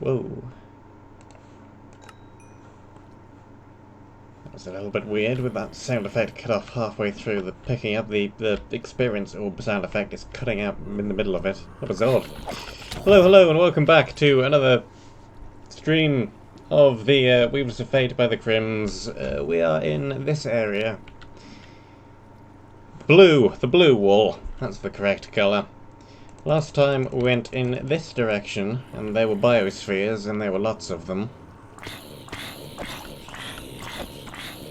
Whoa. That was a little bit weird with that sound effect cut off halfway through. The picking up the experience orb sound effect is cutting out in the middle of it. That was odd. Hello, hello, and welcome back to another stream of the Weavers of Fate by TheCrims. We are in this area. Blue, the blue wall. That's the correct colour. Last time we went in this direction, and there were biospheres, and there were lots of them.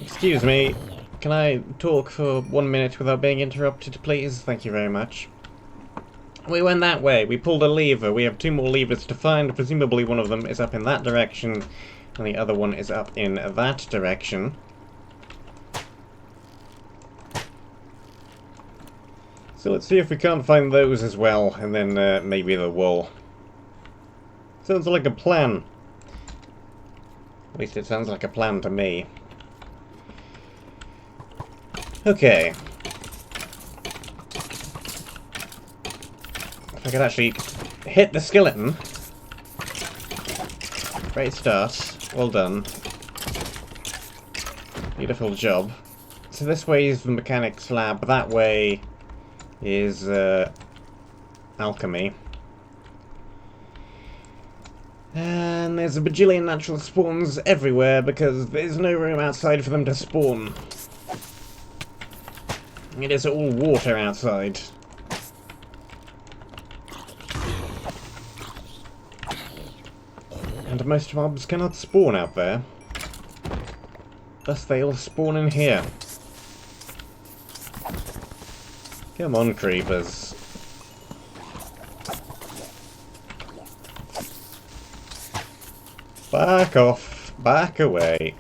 Excuse me, can I talk for 1 minute without being interrupted, please? Thank you very much. We went that way, we pulled a lever, we have 2 more levers to find, presumably one of them is up in that direction, and the other one is up in that direction. So let's see if we can't find those as well, and then maybe the wall. Sounds like a plan. At least it sounds like a plan to me. Okay. If I could actually hit the skeleton. Great start. Well done. Beautiful job. So this way is the mechanics lab, that way is alchemy. And there's a bajillion natural spawns everywhere because there's no room outside for them to spawn. It is all water outside. And most mobs cannot spawn out there. Thus they all spawn in here. Come on, creepers. Back off. Back away.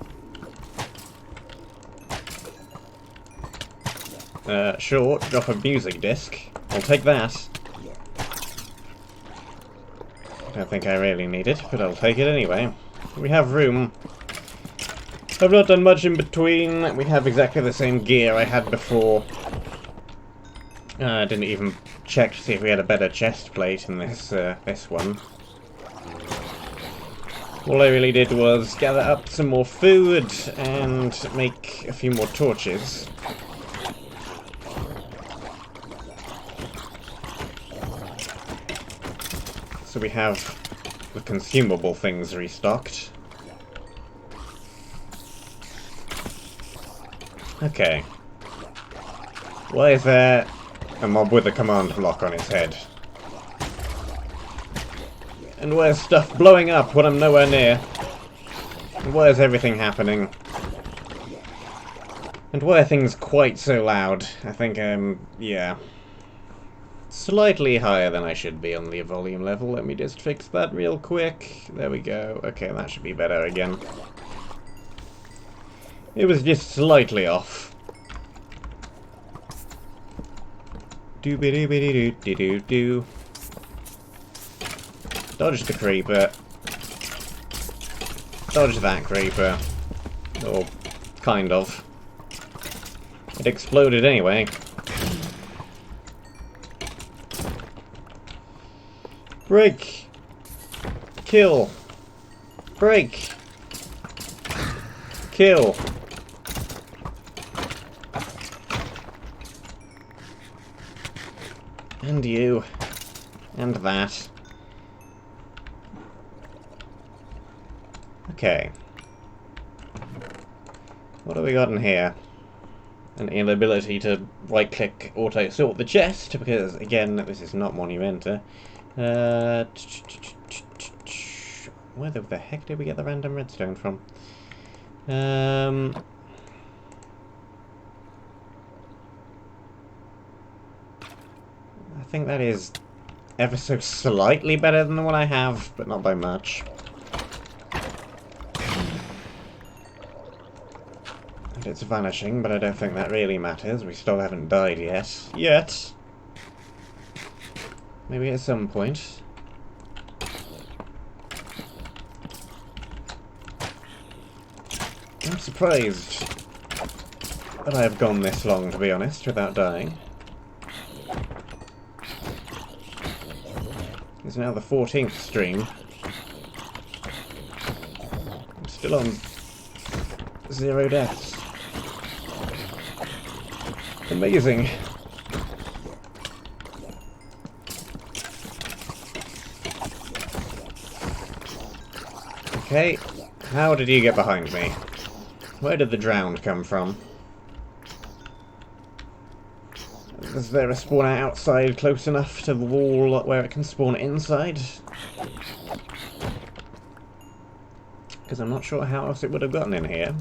Short, drop a music disc. I'll take that. I don't think I really need it, but I'll take it anyway. We have room. I've not done much in between. We have exactly the same gear I had before. I didn't even check to see if we had a better chest plate in this this one. All I really did was gather up some more food and make a few more torches. So we have the consumable things restocked. Okay. Why is there a mob with a command block on its head? And where's stuff blowing up when I'm nowhere near? And where's everything happening? And why are things quite so loud? I think yeah. Slightly higher than I should be on the volume level. Let me just fix that real quick. There we go. Okay, that should be better again. It was just slightly off. Doo-be-doo-be-doo-doo-doo-doo. Dodge the creeper. Dodge that creeper. Or, kind of. It exploded anyway. Break! Kill! Break! Kill! And you. And that. Okay. What have we got in here? An inability to right-click auto-sort the chest, because, again, this is not Monumenta. Where the heck did we get the random redstone from? I think that is ever so slightly better than the one I have, but not by much. And it's vanishing, but I don't think that really matters. We still haven't died yet. Maybe at some point. I'm surprised that I have gone this long, to be honest, without dying. It's now the 14th stream. Still on 0 deaths. Amazing. Okay, how did you get behind me? Where did the drowned come from? Is there a spawner outside close enough to the wall where it can spawn inside? Because I'm not sure how else it would have gotten in here.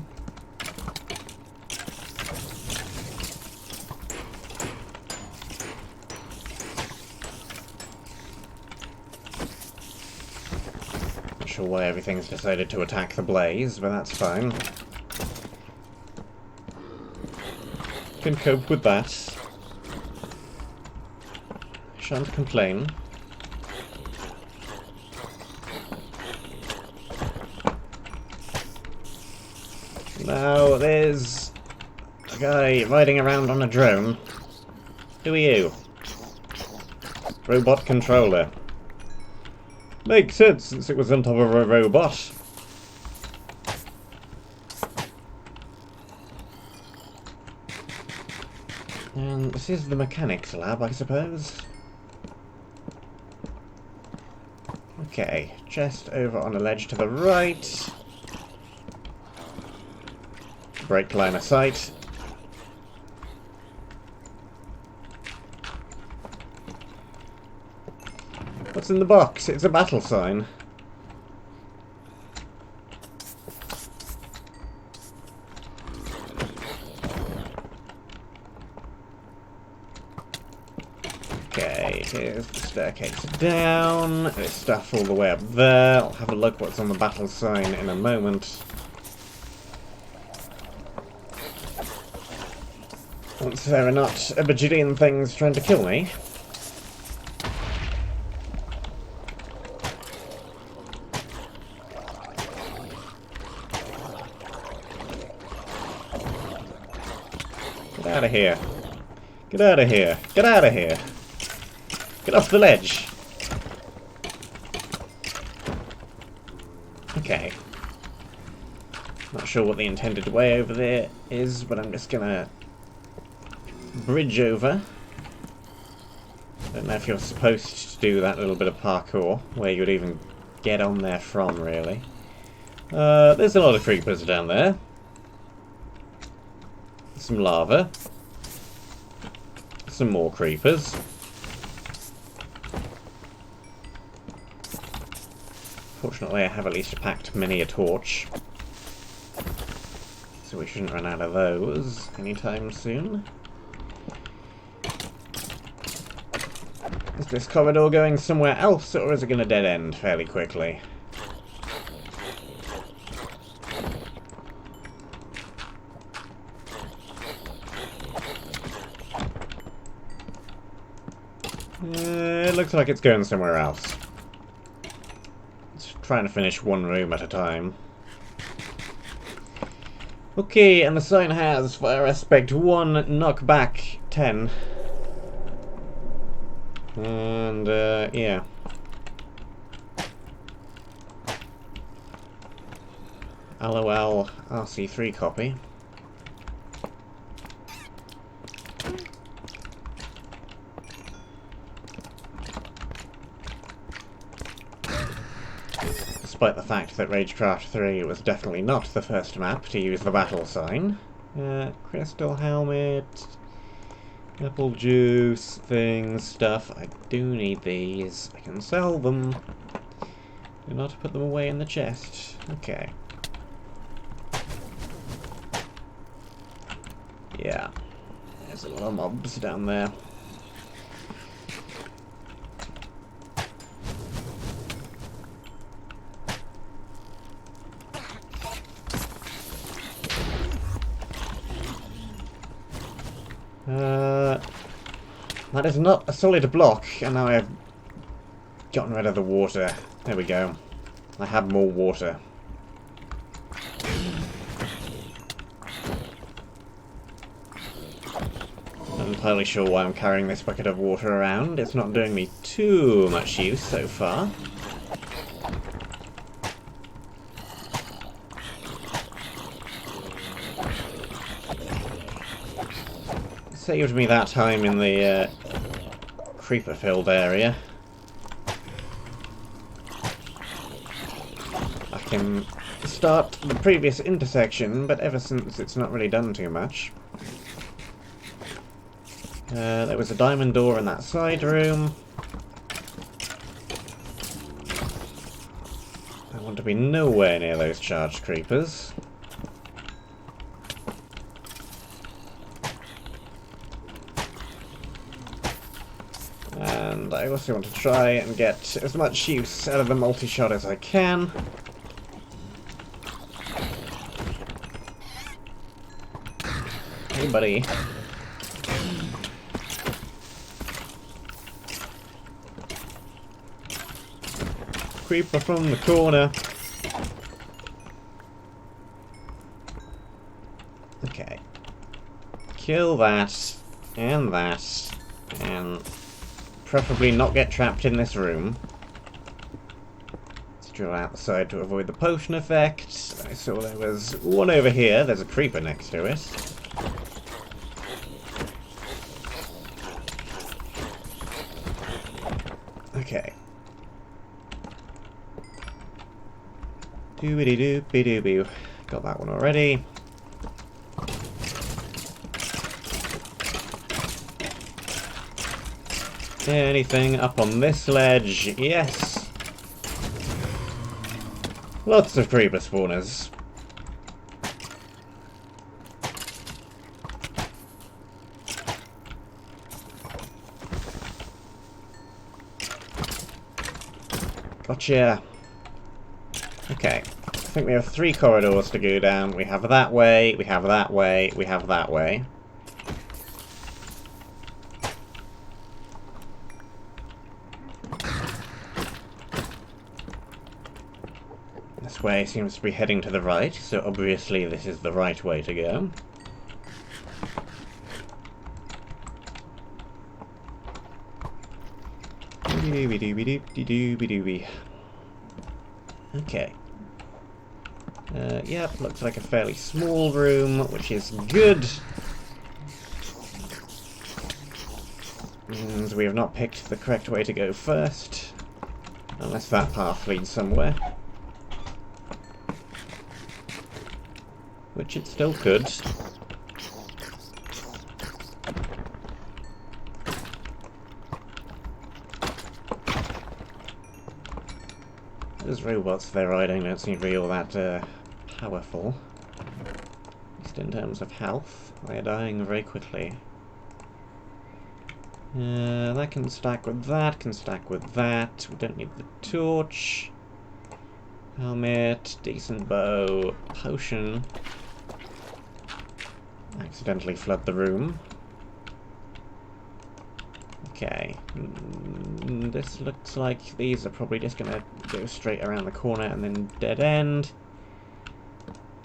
Not sure why everything's decided to attack the blaze, but that's fine. Can cope with that. Shan't complain. Now, there's a guy riding around on a drone. Who are you? Robot controller. Makes sense, since it was on top of a robot. And this is the mechanics lab, I suppose. Okay, chest over on a ledge to the right. Break line of sight. What's in the box? It's a battle sign. Okay, here's the staircase down. There's stuff all the way up there. I'll have a look what's on the battle sign in a moment. Once there are not a bajillion things trying to kill me. Get out of here. Get out of here. Get out of here. Get off the ledge. Okay. Not sure what the intended way over there is, but I'm just gonna bridge over. Don't know if you're supposed to do that little bit of parkour, where you would even get on there from, really. There's a lot of creepers down there. Some lava. Some more creepers. Fortunately, I have at least packed many a torch. So we shouldn't run out of those anytime soon. Is this corridor going somewhere else, or is it going to dead end fairly quickly? It looks like it's going somewhere else. It's trying to finish one room at a time. Okay, and the sign has fire aspect 1, knockback 10. And, yeah. LOL RC3 copy. Despite the fact that Ragecraft 3 was definitely not the first map to use the battle sign. Crystal helmet, apple juice, things, stuff. I do need these. I can sell them. Do not put them away in the chest. Okay. Yeah. There's a lot of mobs down there. That is not a solid block, and now I've gotten rid of the water. There we go. I have more water. Not entirely sure why I'm carrying this bucket of water around. It's not doing me too much use so far. saved me that time in the creeper-filled area. I can start the previous intersection, but ever since it's not really done too much. There was a diamond door in that side room. I want to be nowhere near those charged creepers. And I also want to try and get as much use out of the multi-shot as I can. Hey, buddy. Creeper from the corner. Okay. Kill that, and preferably not get trapped in this room. Let's drill outside to avoid the potion effect. I saw there was one over here. There's a creeper next to it. Okay. Doobity-doop-be-doo-boo. Got that one already. Anything up on this ledge? Yes. Lots of creeper spawners. Gotcha. Okay. I think we have 3 corridors to go down. We have that way, we have that way, we have that way. This way seems to be heading to the right, so obviously this is the right way to go. Okay. Yep, looks like a fairly small room, which is good. And we have not picked the correct way to go first. Unless that path leads somewhere. Which it still could. Those robots they're riding don't seem to be all that powerful. At least in terms of health. They're dying very quickly. That can stack with that, can stack with that. We don't need the torch. Helmet, decent bow, potion. Accidentally flood the room. Okay. This looks like these are probably just gonna go straight around the corner and then dead end.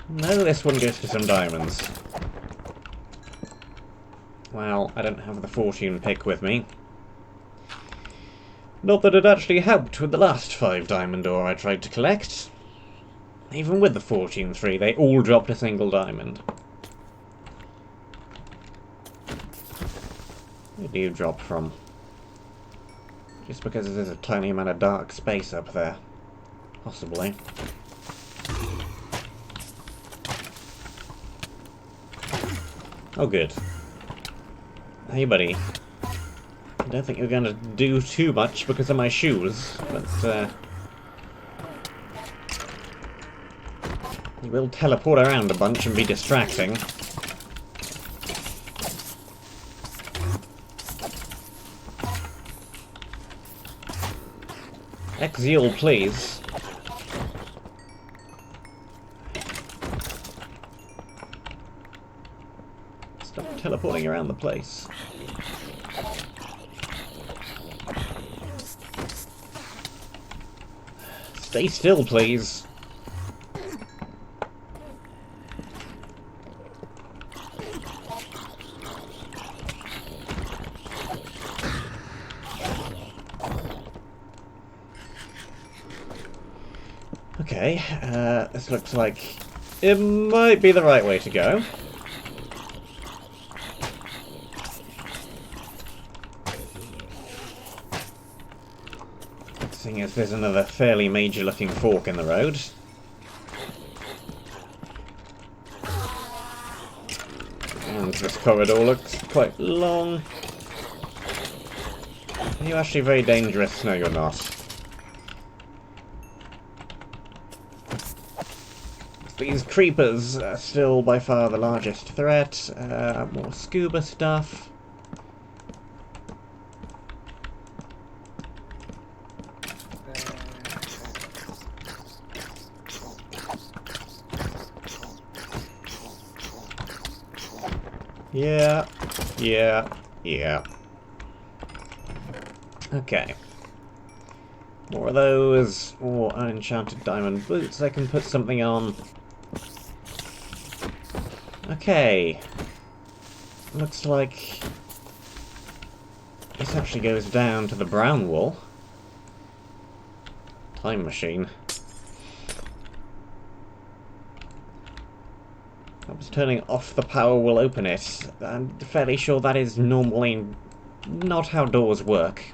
No, this one goes to some diamonds. Well, I don't have the fortune pick with me. Not that it actually helped with the last 5 diamond ore I tried to collect. Even with the fortune 3, they all dropped a single diamond. Where do you drop from? Just because there's a tiny amount of dark space up there. Possibly. Oh, good. Hey, buddy. I don't think you're going to do too much because of my shoes, but you will teleport around a bunch and be distracting. Exile, please. Stop teleporting around the place. Stay still, please. Okay, this looks like it might be the right way to go. seeing as there's another fairly major looking fork in the road. And this corridor looks quite long. Are you actually very dangerous? No, you're not. These creepers are still by far the largest threat. More scuba stuff. Yeah. Okay. More of those, or unenchanted diamond boots I can put something on. Okay. Looks like this actually goes down to the brown wall. Time machine. Perhaps turning off the power will open it. I'm fairly sure that is normally not how doors work.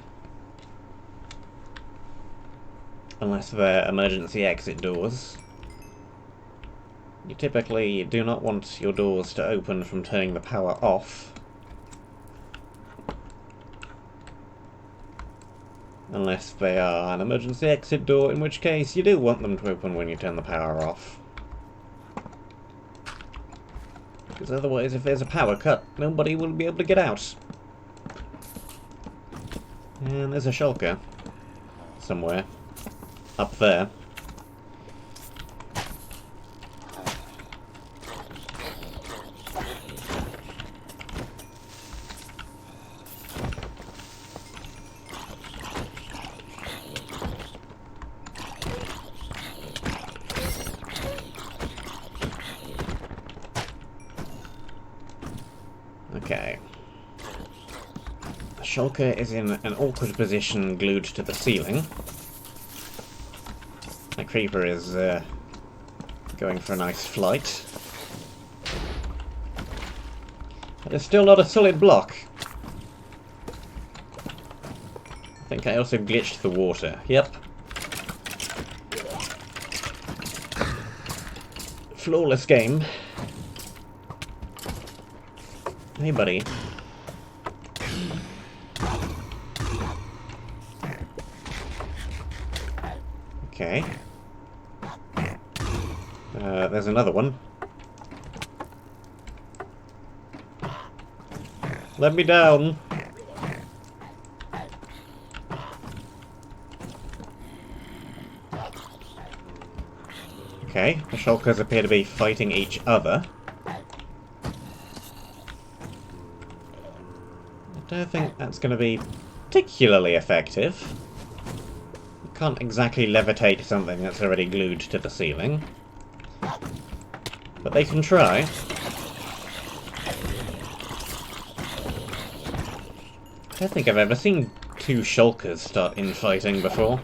Unless they're emergency exit doors. You typically do not want your doors to open from turning the power off. Unless they are an emergency exit door, in which case you do want them to open when you turn the power off. Because otherwise, if there's a power cut, nobody will be able to get out. And there's a shulker. Somewhere. Up there. Okay. The shulker is in an awkward position glued to the ceiling. The creeper is going for a nice flight. But it's still not a solid block. I think I also glitched the water. Yep. Flawless game. Hey, buddy. Okay. There's another one. Let me down. Okay, the shulkers appear to be fighting each other. I don't think that's going to be particularly effective. You can't exactly levitate something that's already glued to the ceiling. But they can try. I don't think I've ever seen two shulkers start infighting before.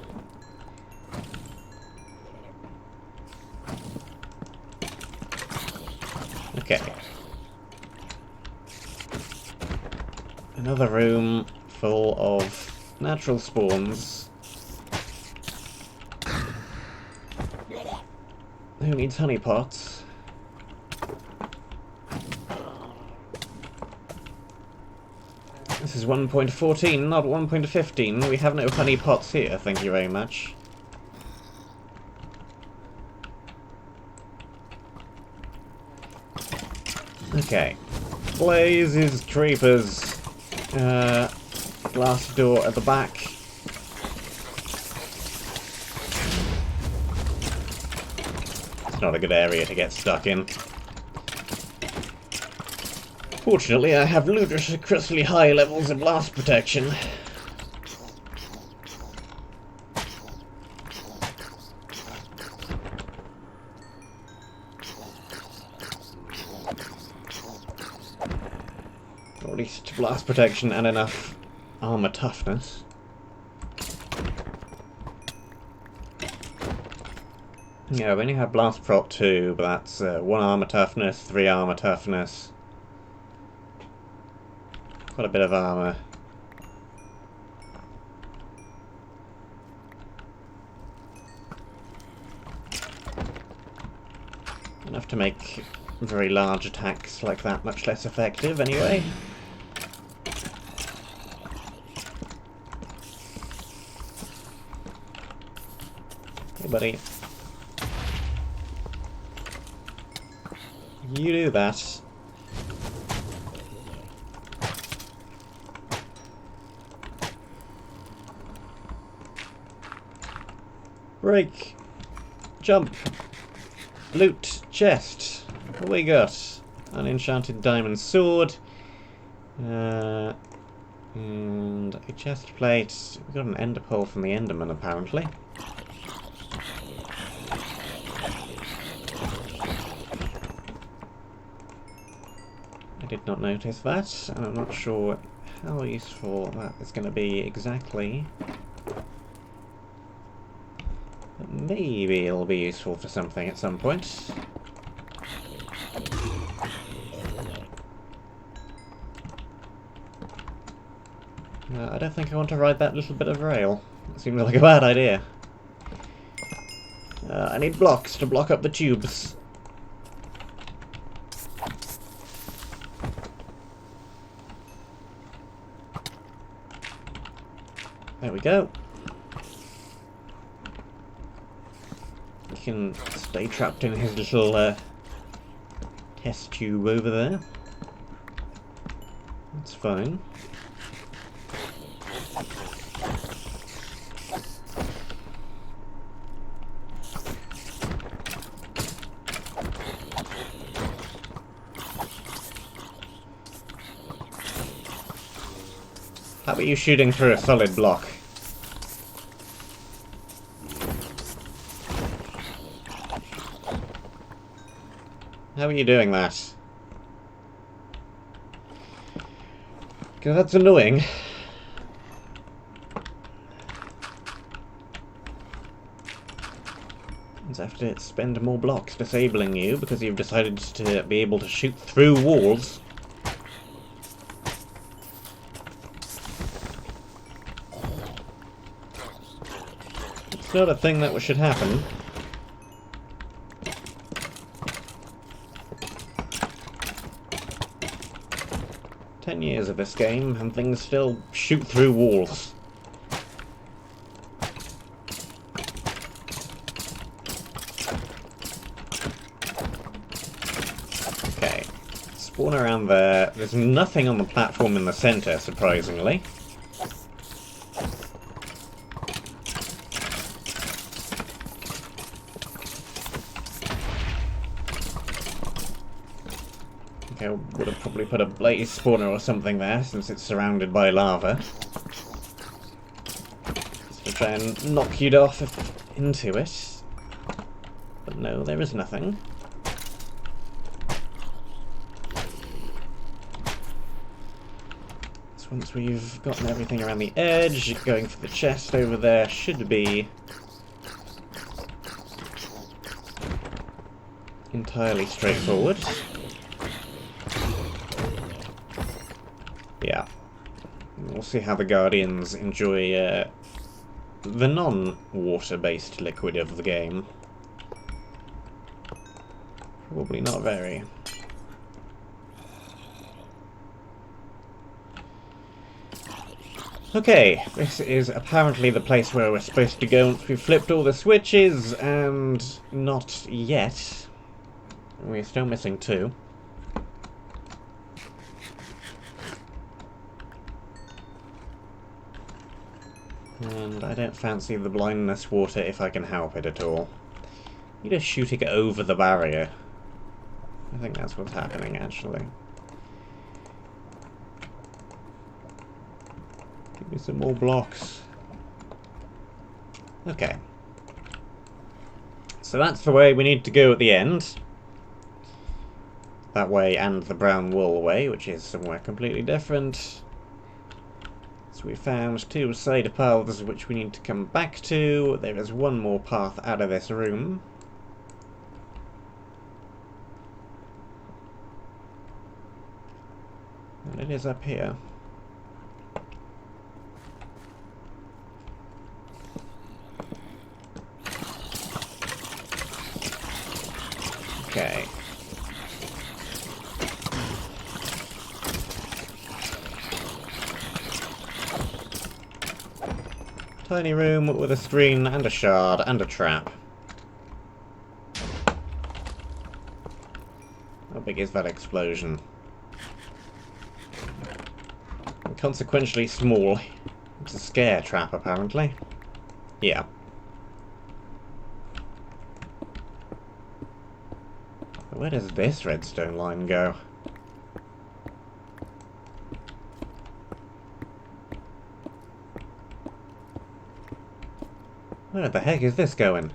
Okay. Another room full of natural spawns. Who needs honeypots? This is 1.14, not 1.15. We have no honeypots here, thank you very much. Okay. Blazes, creepers. Glass door at the back. It's not a good area to get stuck in. Fortunately, I have ludicrously high levels of blast protection. Or at least blast protection and enough armor toughness. Yeah, we only have blast prot 2, but that's 1 armor toughness, 3 armor toughness. Quite a bit of armor. Enough to make very large attacks like that much less effective, anyway. Hey, buddy. You do that. Break. Jump. Loot. Chest. What we got? An enchanted diamond sword. And a chest plate. We got an ender pearl from the Enderman, apparently. I did not notice that, and I'm not sure how useful that is going to be exactly. But maybe it'll be useful for something at some point. I don't think I want to ride that little bit of rail. That seems like a bad idea. I need blocks to block up the tubes. There we go. He can stay trapped in his little test tube over there. That's fine. How about you shooting through a solid block? How are you doing that? Because that's annoying. Means I have to spend more blocks disabling you because you've decided to be able to shoot through walls. It's not a thing that should happen. Years of this game, and things still shoot through walls. Okay, spawn around there. There's nothing on the platform in the center, surprisingly. I would have probably put a blaze spawner or something there, since it's surrounded by lava. Just to try and knock you off into it. But no, there is nothing. So once we've gotten everything around the edge, going for the chest over there should be entirely straightforward. Yeah. We'll see how the Guardians enjoy the non-water-based liquid of the game. Probably not very. Okay, this is apparently the place where we're supposed to go once we've flipped all the switches, and not yet. We're still missing 2. And I don't fancy the blindness water if I can help it at all. You're just shooting it over the barrier. I think that's what's happening, actually. Give me some more blocks. Okay. So that's the way we need to go at the end. That way and the brown wool way, which is somewhere completely different. So we found 2 side paths which we need to come back to. There is one more path out of this room. And it is up here. Okay. Tiny room with a screen and a shard and a trap. How big is that explosion? And consequentially small. It's a scare trap, apparently. Yeah. Where does this redstone line go? Where the heck is this going?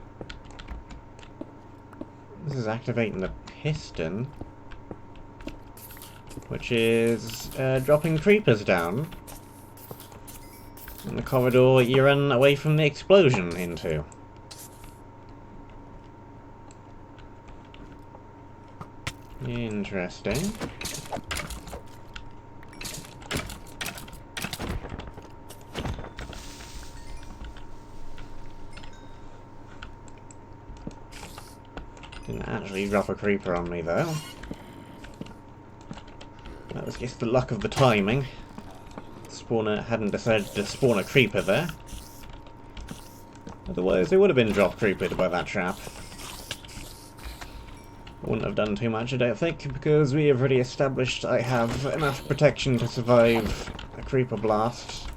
This is activating the piston, which is dropping creepers down in the corridor you ran away from the explosion into. Interesting. Didn't actually drop a creeper on me, though. That was just the luck of the timing. Spawner hadn't decided to spawn a creeper there. Otherwise, it would have been drop creepered by that trap. Wouldn't have done too much, I don't think, because we have already established I have enough protection to survive a creeper blast.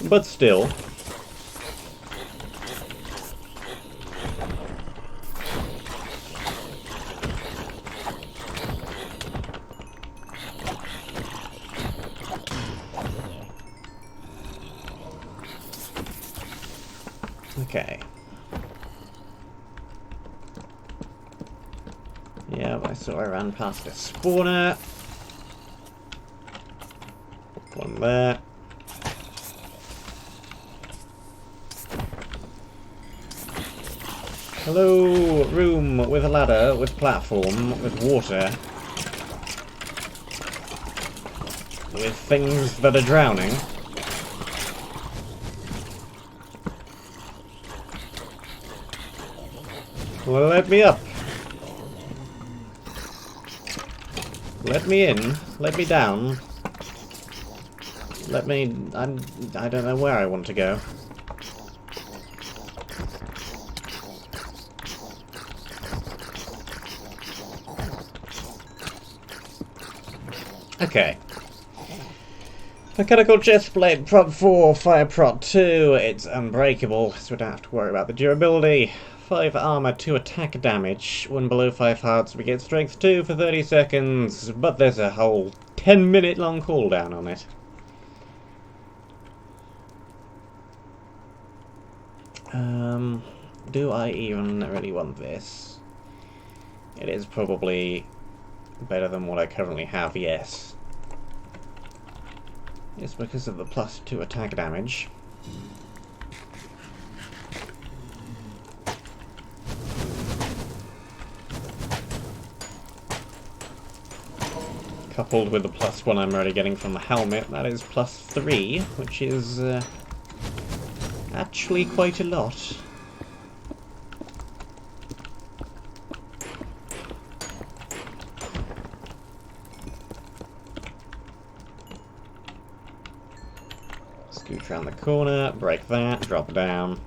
But still. Okay. Yeah, I saw I ran past a spawner. One there. Hello, room with a ladder, with platform, with water. With things that are drowning. Well, let me up. Let me in. Let me down. Let me... I don't know where I want to go. Okay. Mechanical chestplate, prop 4, fire prop 2. It's unbreakable, so we don't have to worry about the durability. 5 armor, 2 attack damage. When below 5 hearts, we get strength 2 for 30 seconds, but there's a whole 10-minute long cooldown on it. Do I even really want this? It is probably better than what I currently have, yes. It's because of the +2 attack damage. Coupled with the +1 I'm already getting from the helmet, that is +3, which is actually quite a lot. Scoot around the corner, break that, drop down.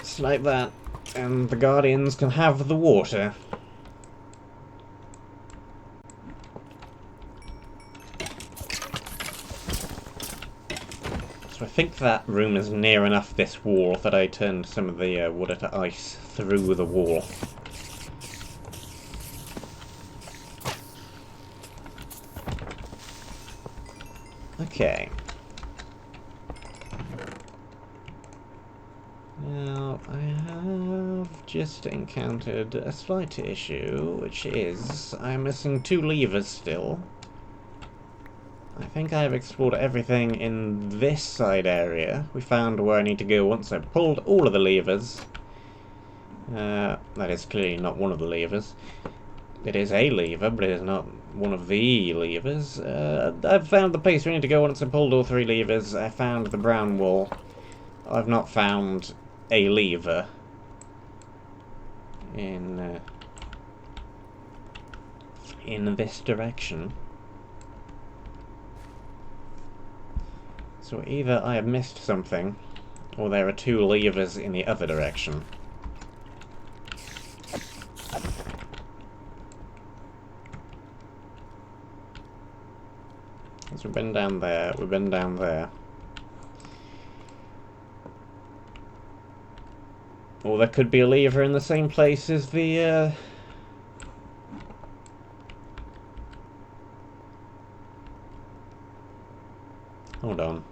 Snipe that, and the Guardians can have the water. I think that room is near enough this wall that I turned some of the water to ice through the wall. Okay. Now, I have just encountered a slight issue, which is I'm missing 2 levers still. I think I've explored everything in this side area. We found where I need to go once I've pulled all of the levers. That is clearly not one of the levers. It is a lever, but it is not one of the levers. I've found the place we need to go once I've pulled all 3 levers. I found the brown wall. I've not found a lever in this direction. So either I have missed something, or there are two levers in the other direction. So we've been down there, we've been down there. Or there could be a lever in the same place as the, Hold on.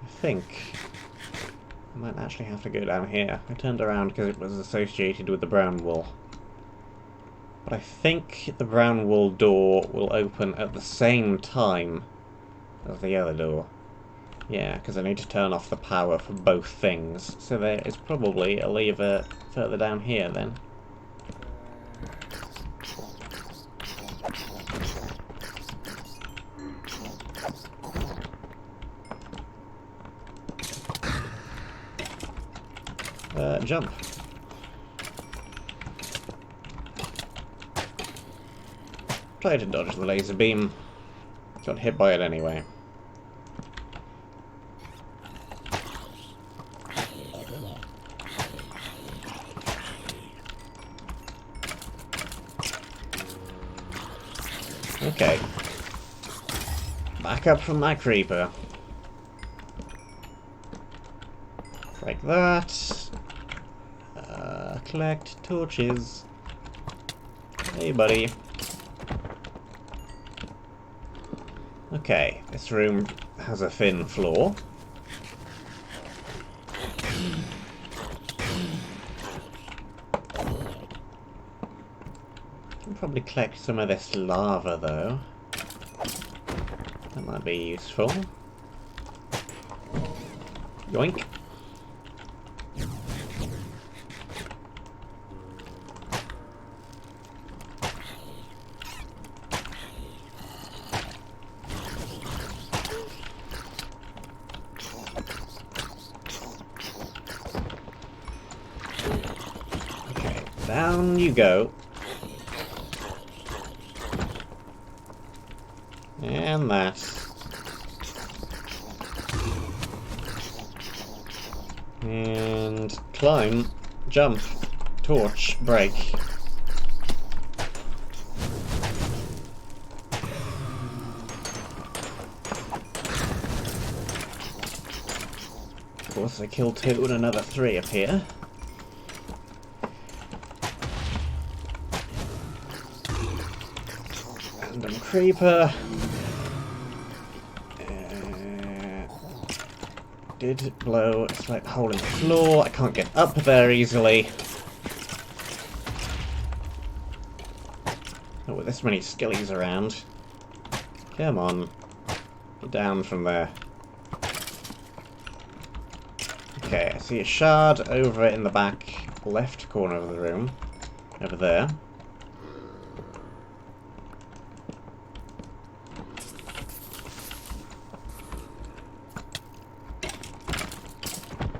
I think I might actually have to go down here. I turned around because it was associated with the brown wool. But I think the brown wool door will open at the same time as the other door. Yeah, because I need to turn off the power for both things. So there is probably a lever further down here then. Jump. Try to dodge the laser beam. Got hit by it anyway. Okay. Back up from that creeper. Like that. Collect torches. Hey, buddy. Okay, this room has a thin floor. Can probably collect some of this lava, though. That might be useful. Yoink. Down you go. And that. And climb, jump, torch, break. Of course, I killed 2 and another 3 appear. Random creeper. Did blow a slight hole in the floor. I can't get up there easily. Oh, with this many skillies around. Come on. Get down from there. Okay, I see a shard over in the back left corner of the room. Over there.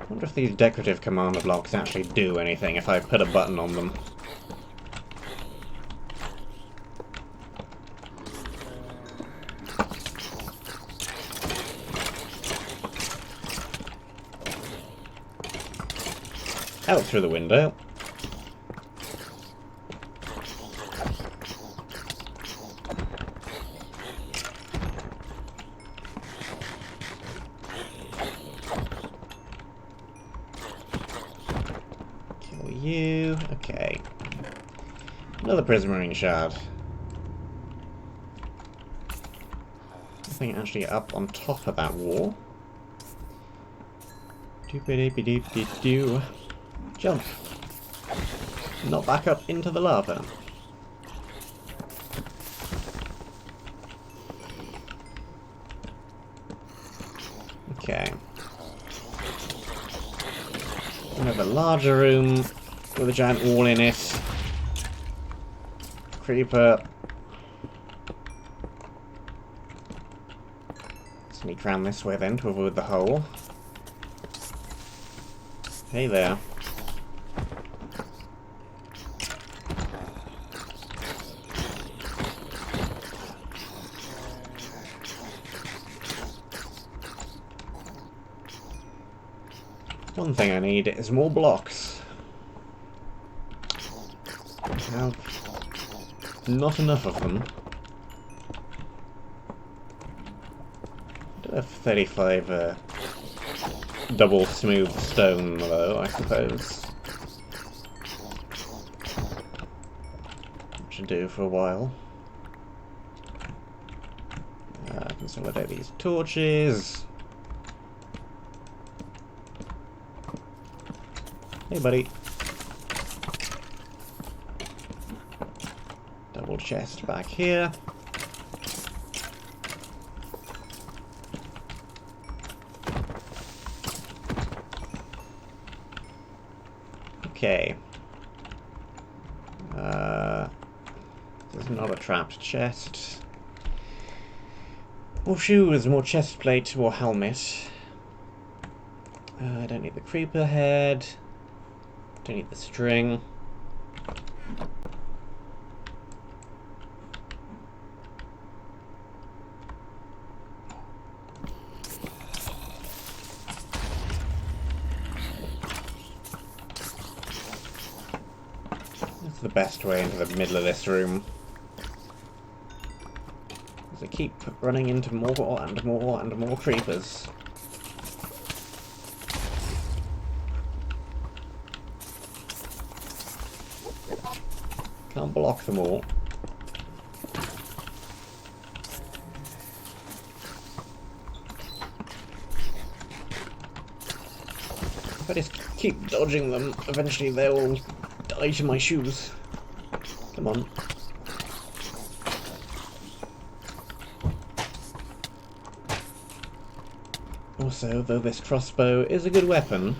I wonder if these decorative commander blocks actually do anything if I put a button on them. Out through the window. You. Okay. Another prismarine shard. Nothing actually up on top of that wall. Doop-a-doop-a-doop-a-doo. Jump. Not back up into the lava. Okay. Another larger room with a giant wall in it. Creeper. sneak round this way then to avoid the hole. Hey there. One thing I need is more blocks. I have not enough of them. I do have 35 double smooth stone though, I suppose. Should do for a while. Consolidate these torches. Hey, buddy. Double chest back here. Okay. There's not a trapped chest. More shoes, more chest plate, more helmet. I don't need the creeper head. Don't need the string. That's the best way into the middle of this room. As I keep running into more and more and more creepers. Can't block them all. If I just keep dodging them, eventually they will die to my shoes. Come on. Also, though this crossbow is a good weapon,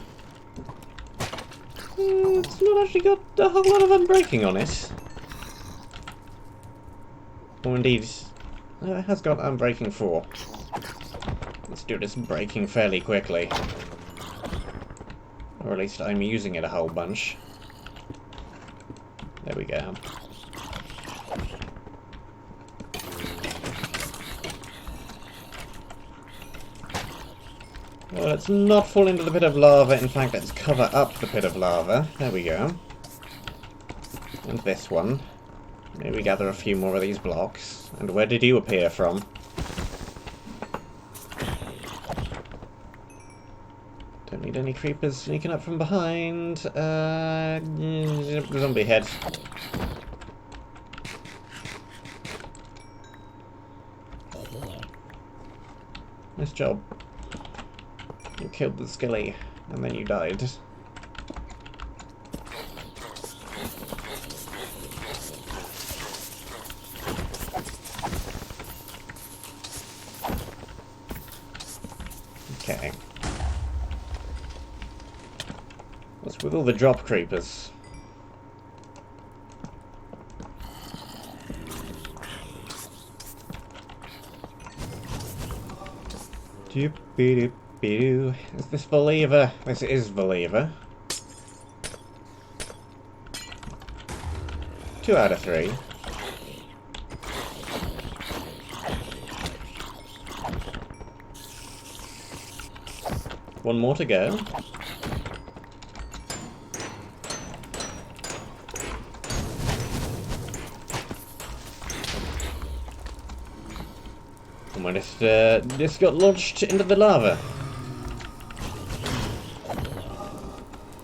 it's not actually got a whole lot of unbreaking on it. Or indeed, it has got unbreaking 4. Let's do this breaking fairly quickly. Or at least I'm using it a whole bunch. There we go. Well, let's not fall into the pit of lava. In fact, let's cover up the pit of lava. There we go. And this one. Maybe gather a few more of these blocks. And where did you appear from? Don't need any creepers sneaking up from behind. Zombie head. Nice job. You killed the skilly, and then you died. Okay. What's with all the drop creepers? Doop-be-doop-be-doo. Is this the lever? This is the lever. 2 out of 3. One more to go. Almost just got launched into the lava.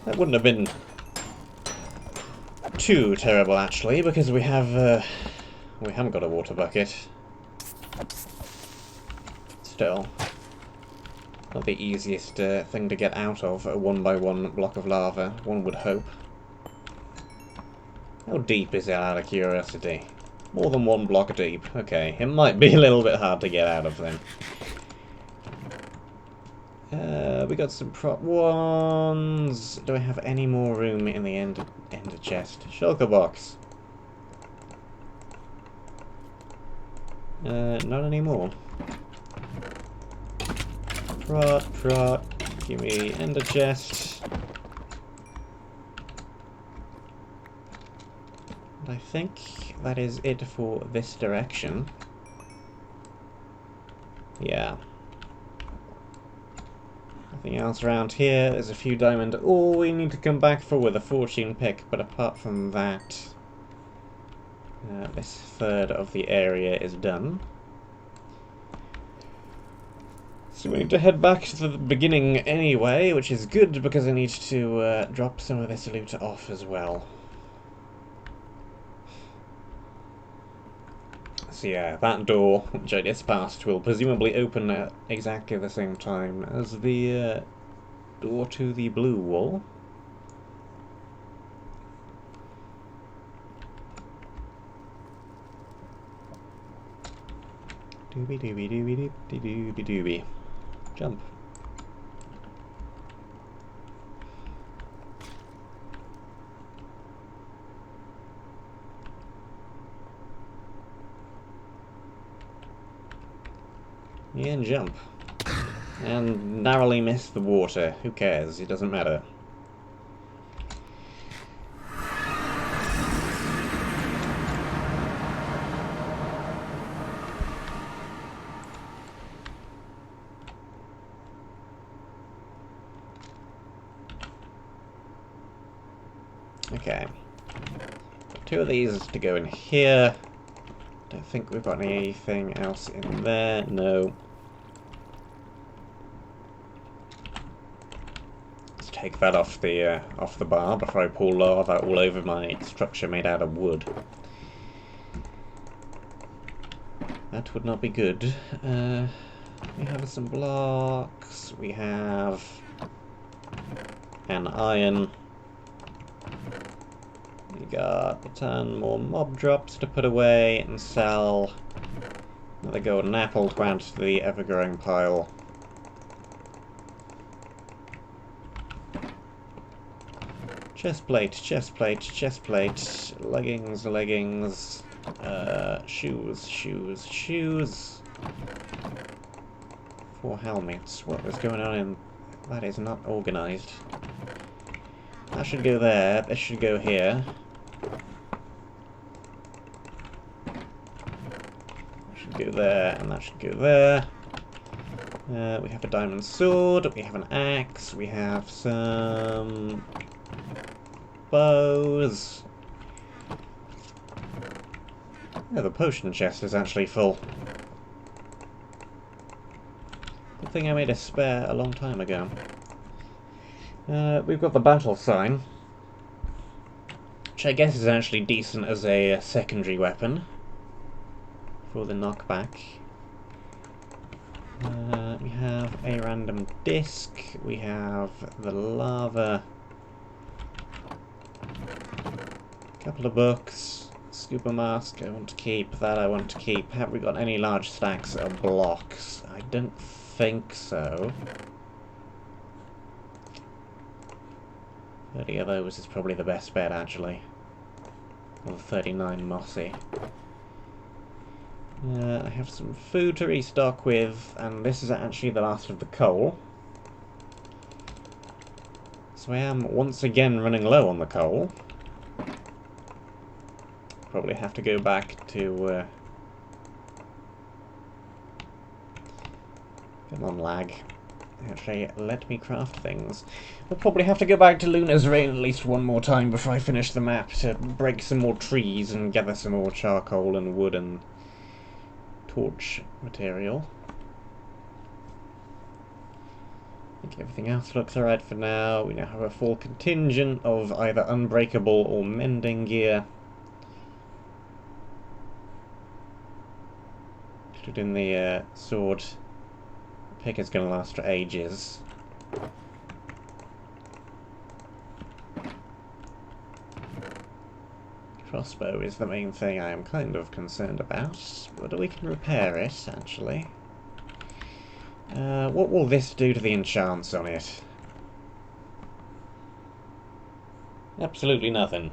That wouldn't have been too terrible actually, because we haven't got a water bucket. Still, not the easiest thing to get out of a 1x1 block of lava, one would hope. How deep is it, out of curiosity? More than 1 block deep. Okay, it might be a little bit hard to get out of then. We got some prop ones. Do I have any more room in the end chest? Shulker box. Not anymore. Prot, prot. Give me ender chest. And I think that is it for this direction. Yeah. Nothing else around here. There's a few diamond ore we need to come back for with a fortune pick, but apart from that, this third of the area is done. So we need to head back to the beginning anyway, which is good because I need to drop some of this loot off as well. So yeah, that door, which I just passed, will presumably open at exactly the same time as the door to the blue wall. Doobie doobie doobie doobie doobie doobie. Jump. Yeah, and jump. And narrowly miss the water. Who cares? It doesn't matter. Okay. Two of these to go in here. Don't think we've got anything else in there. No. Let's take that off the bar before I pour lava all over my structure made out of wood. That would not be good. We have some blocks. We have an iron. We got a ton more mob drops to put away and sell. Another golden apple to add to the ever-growing pile. Chestplate, chestplate, chestplate. Leggings, leggings. Shoes, shoes, shoes. 4 helmets. What is going on in... That is not organised. That should go there. This should go here. That should go there, and that should go there. We have a diamond sword. We have an axe. We have some bows. Yeah, the potion chest is actually full. Good thing I made a spare a long time ago. We've got the battle sign, which I guess is actually decent as a secondary weapon for the knockback. We have a random disc, we have the lava, a couple of books, scuba mask I want to keep, that I want to keep. Have we got any large stacks of blocks? I don't think so. 30 of those is probably the best bet, actually. Or 39 mossy. I have some food to restock with, and this is actually the last of the coal. So I am once again running low on the coal. Probably have to go back to... Come on, lag. Actually, let me craft things. We'll probably have to go back to Luna's Rain at least one more time before I finish the map to break some more trees and gather some more charcoal and wood and torch material. I think everything else looks alright for now. We now have a full contingent of either unbreakable or mending gear. Including the sword. Pick is going to last for ages. Crossbow is the main thing I am kind of concerned about, but we can repair it, actually. What will this do to the enchants on it? Absolutely nothing.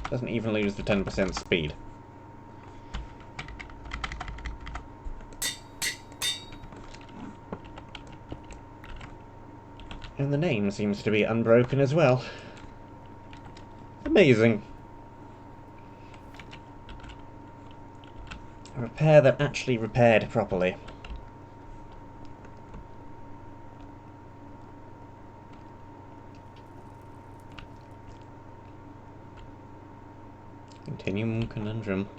Doesn't even lose the 10% speed. And the name seems to be unbroken as well. Amazing. A repair that actually repaired properly. Continuum conundrum.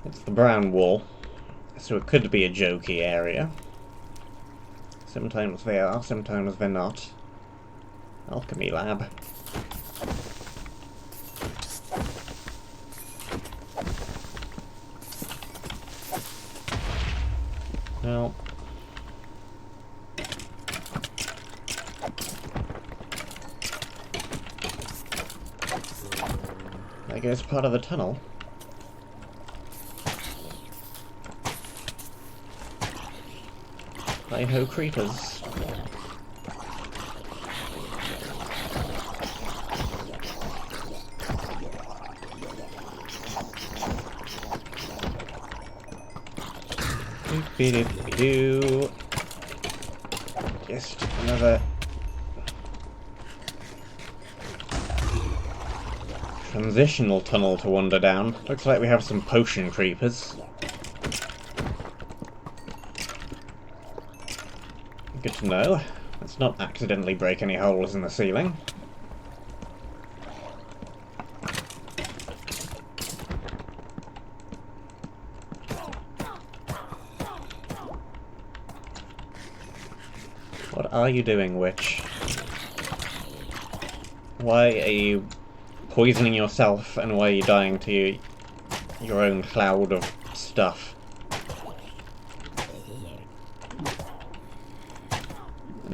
It's the brown wall, so it could be a jokey area. Sometimes they are, sometimes they're not. Alchemy lab. Well. There goes part of the tunnel. Hi-ho creepers. Doop-de-doop-de-doo. Just another transitional tunnel to wander down. Looks like we have some potion creepers. Good to know. Let's not accidentally break any holes in the ceiling. What are you doing, witch? Why are you poisoning yourself, and why are you dying to your own cloud of stuff?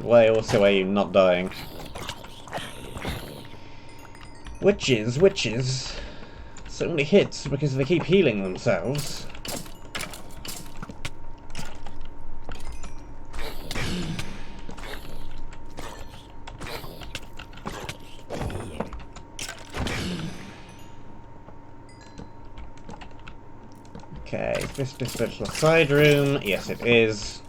Why also are you not dying? Witches, witches. So many hits because they keep healing themselves. Okay, is this just a little side room? Yes, it is.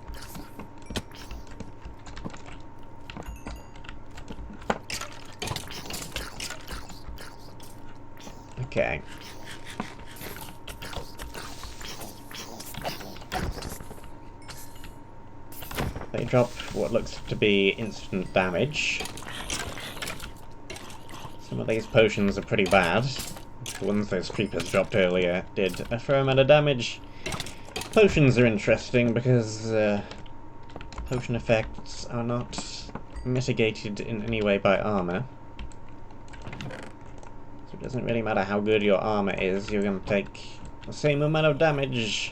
Okay. They drop what looks to be instant damage. Some of these potions are pretty bad. The ones those creepers dropped earlier did a fair amount of damage. Potions are interesting because potion effects are not mitigated in any way by armor. So it doesn't really matter how good your armor is, you're going to take the same amount of damage.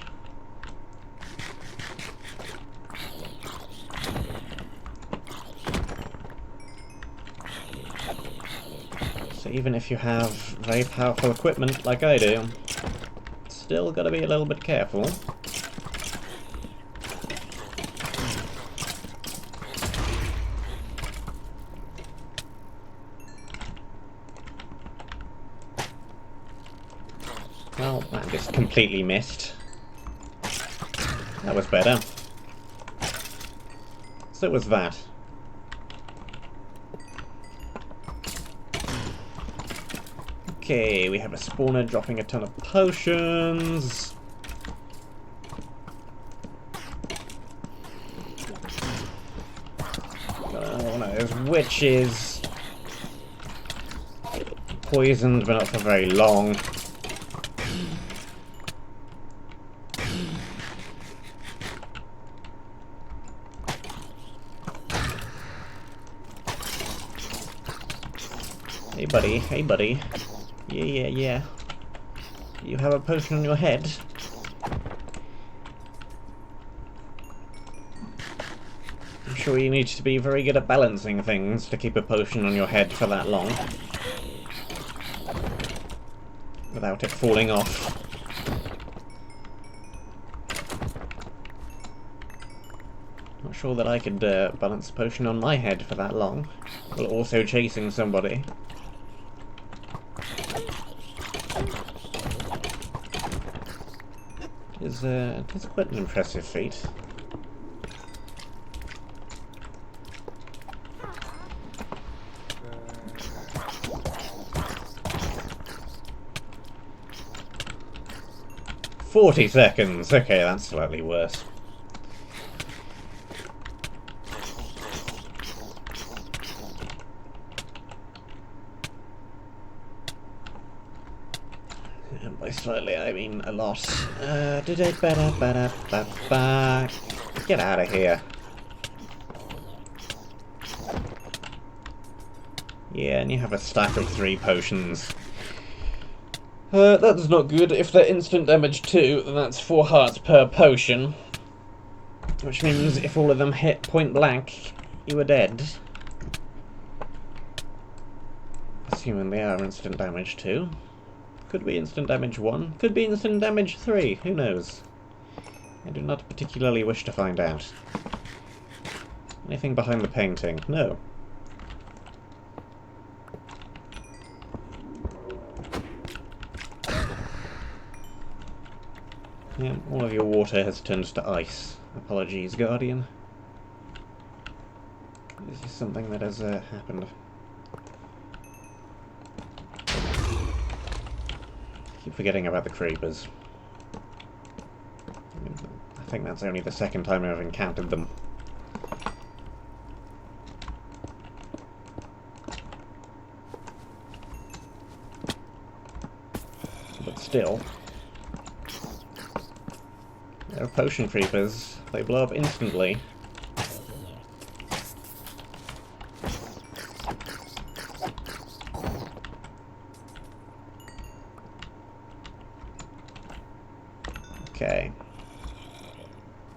So even if you have very powerful equipment like I do, still gotta be a little bit careful. Well, that just completely missed. That was better. So was that. Okay, we have a spawner dropping a ton of potions. One of those witches. Poisoned, but not for very long. Hey buddy, hey buddy. Yeah. You have a potion on your head? I'm sure you need to be very good at balancing things to keep a potion on your head for that long. Without it falling off. Not sure that I could balance a potion on my head for that long, while also chasing somebody. It is quite an impressive feat. "40 seconds! Okay, that's slightly worse. And by slightly, I mean a lot. Get out of here. Yeah, and you have a stack of 3 potions. That's not good. If they're instant damage too, then that's 4 hearts per potion. Which means if all of them hit point blank, you are dead. Assuming they are instant damage too. Could be instant damage 1, could be instant damage 3, who knows? I do not particularly wish to find out. Anything behind the painting? No. Yeah, all of your water has turned to ice. Apologies, Guardian. This is something that has happened. Keep forgetting about the creepers. I think that's only the second time I've encountered them. But still, they're potion creepers. They blow up instantly. Okay.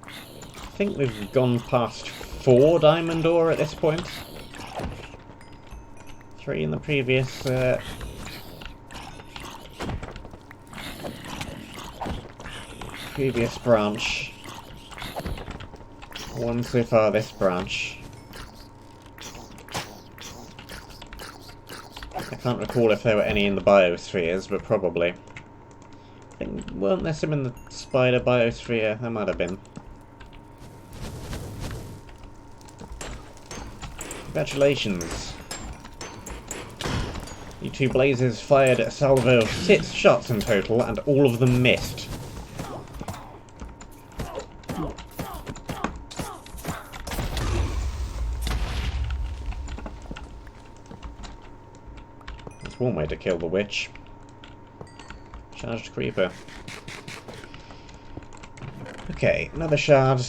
I think we've gone past 4 diamond ore at this point. 3 in the previous branch. 1 so far this branch. I can't recall if there were any in the biospheres, but probably. I think, weren't there some in the spider biosphere? There might have been. Congratulations. You 2 blazes fired a salvo of 6 shots in total, and all of them missed. That's one way to kill the witch. Charged creeper. Okay, another shard.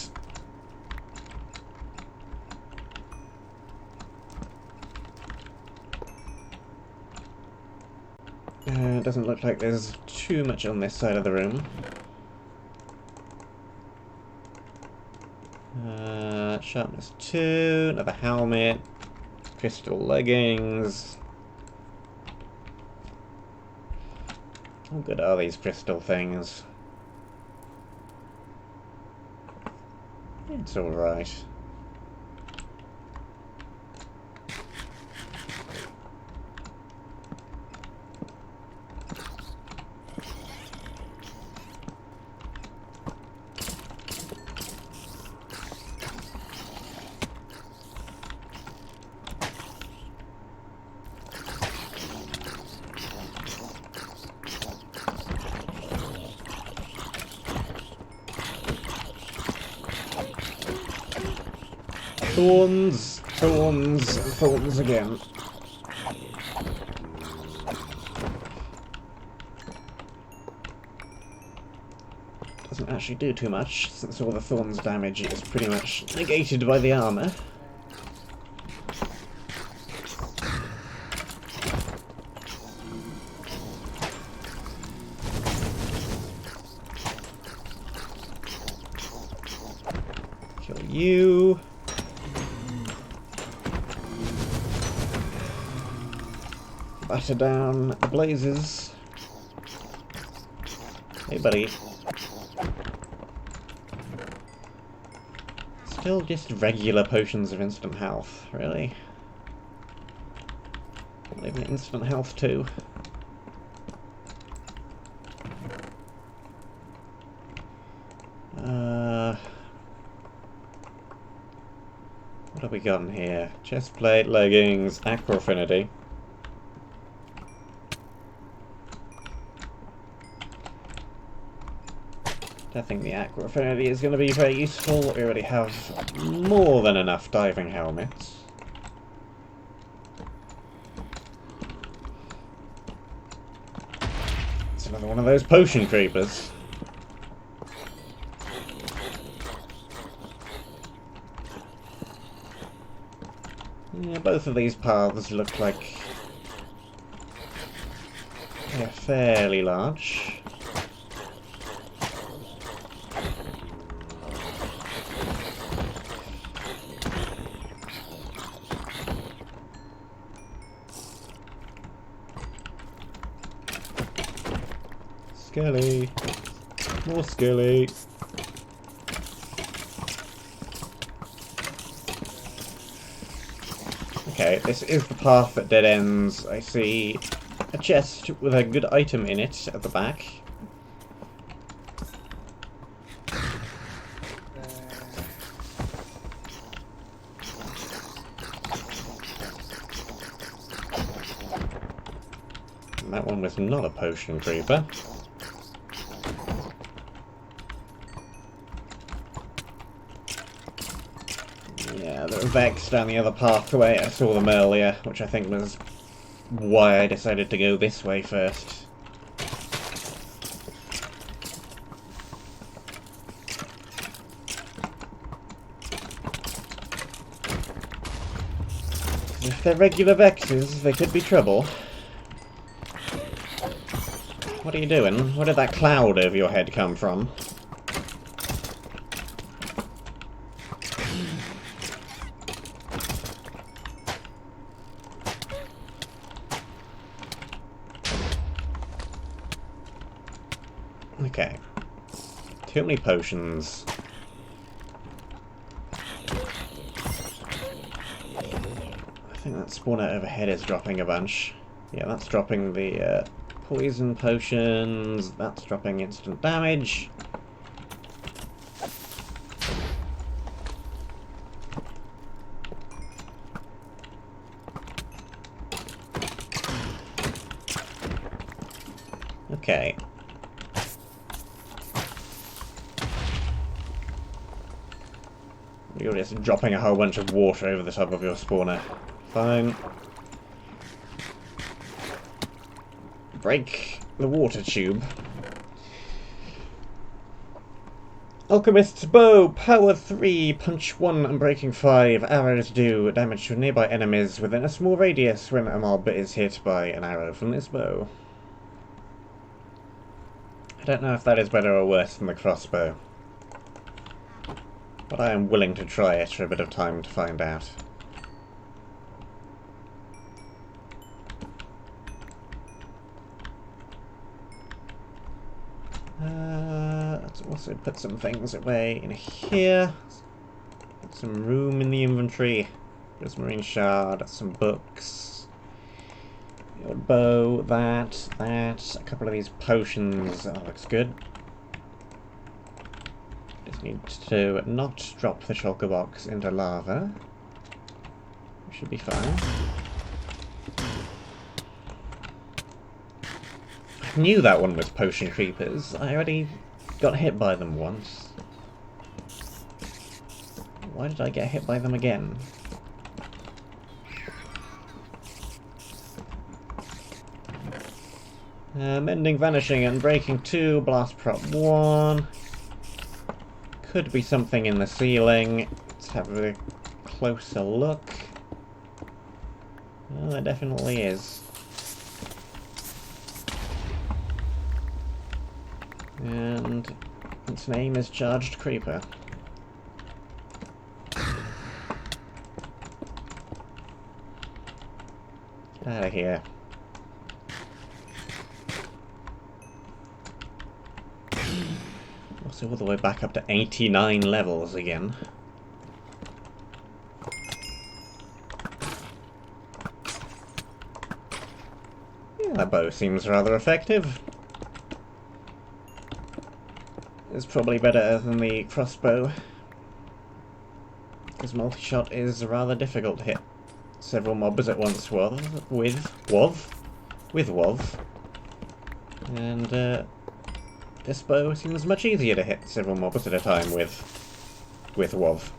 Doesn't look like there's too much on this side of the room. Sharpness 2, another helmet, crystal leggings. How good are these crystal things? It's alright. Thorns, thorns, thorns again. Doesn't actually do too much, since all the thorns damage is pretty much negated by the armor. Kill you. Batter down the blazes. Hey, buddy. Still just regular potions of instant health, really? Not even instant health too. have we got in here? Chestplate, leggings, aqua affinity. I think the aqua affinity is going to be very useful. We already have more than enough diving helmets. It's another one of those potion creepers. Yeah, both of these paths look like they're fairly large. Skelly. More skelly. Okay, this is the path that dead ends. I see a chest with a good item in it at the back. And that one was not a potion creeper. The Vex down the other pathway. I saw them earlier, which I think was why I decided to go this way first. If they're regular Vexes, they could be trouble. What are you doing? Where did that cloud over your head come from? Okay. Too many potions. I think that spawner overhead is dropping a bunch. Yeah, that's dropping the poison potions. That's dropping instant damage. Okay. You're just dropping a whole bunch of water over the top of your spawner. Fine. Break the water tube. Alchemist's Bow, Power 3, Punch 1 and Breaking 5. Arrows do damage to nearby enemies within a small radius when a mob is hit by an arrow from this bow. I don't know if that is better or worse than the crossbow, but I am willing to try it for a bit of time to find out. Let's also put some things away in here. Put some room in the inventory. There's marine shard, some books. The old bow, that. A couple of these potions. That looks good. Just need to not drop the shulker box into lava. We should be fine. I knew that one was potion creepers. I already got hit by them once. Why did I get hit by them again? Mending, Vanishing, and Breaking 2, Blast Prop 1. Could be something in the ceiling. Let's have a closer look. Well, there definitely is. And its name is Charged Creeper. Get out of here. Also all the way back up to 89 levels again. Yeah, that bow seems rather effective. It's probably better than the crossbow, because because multi-shot is rather difficult to hit several mobs at once with WOV. And this bow seems much easier to hit several mobs at a time with WOV.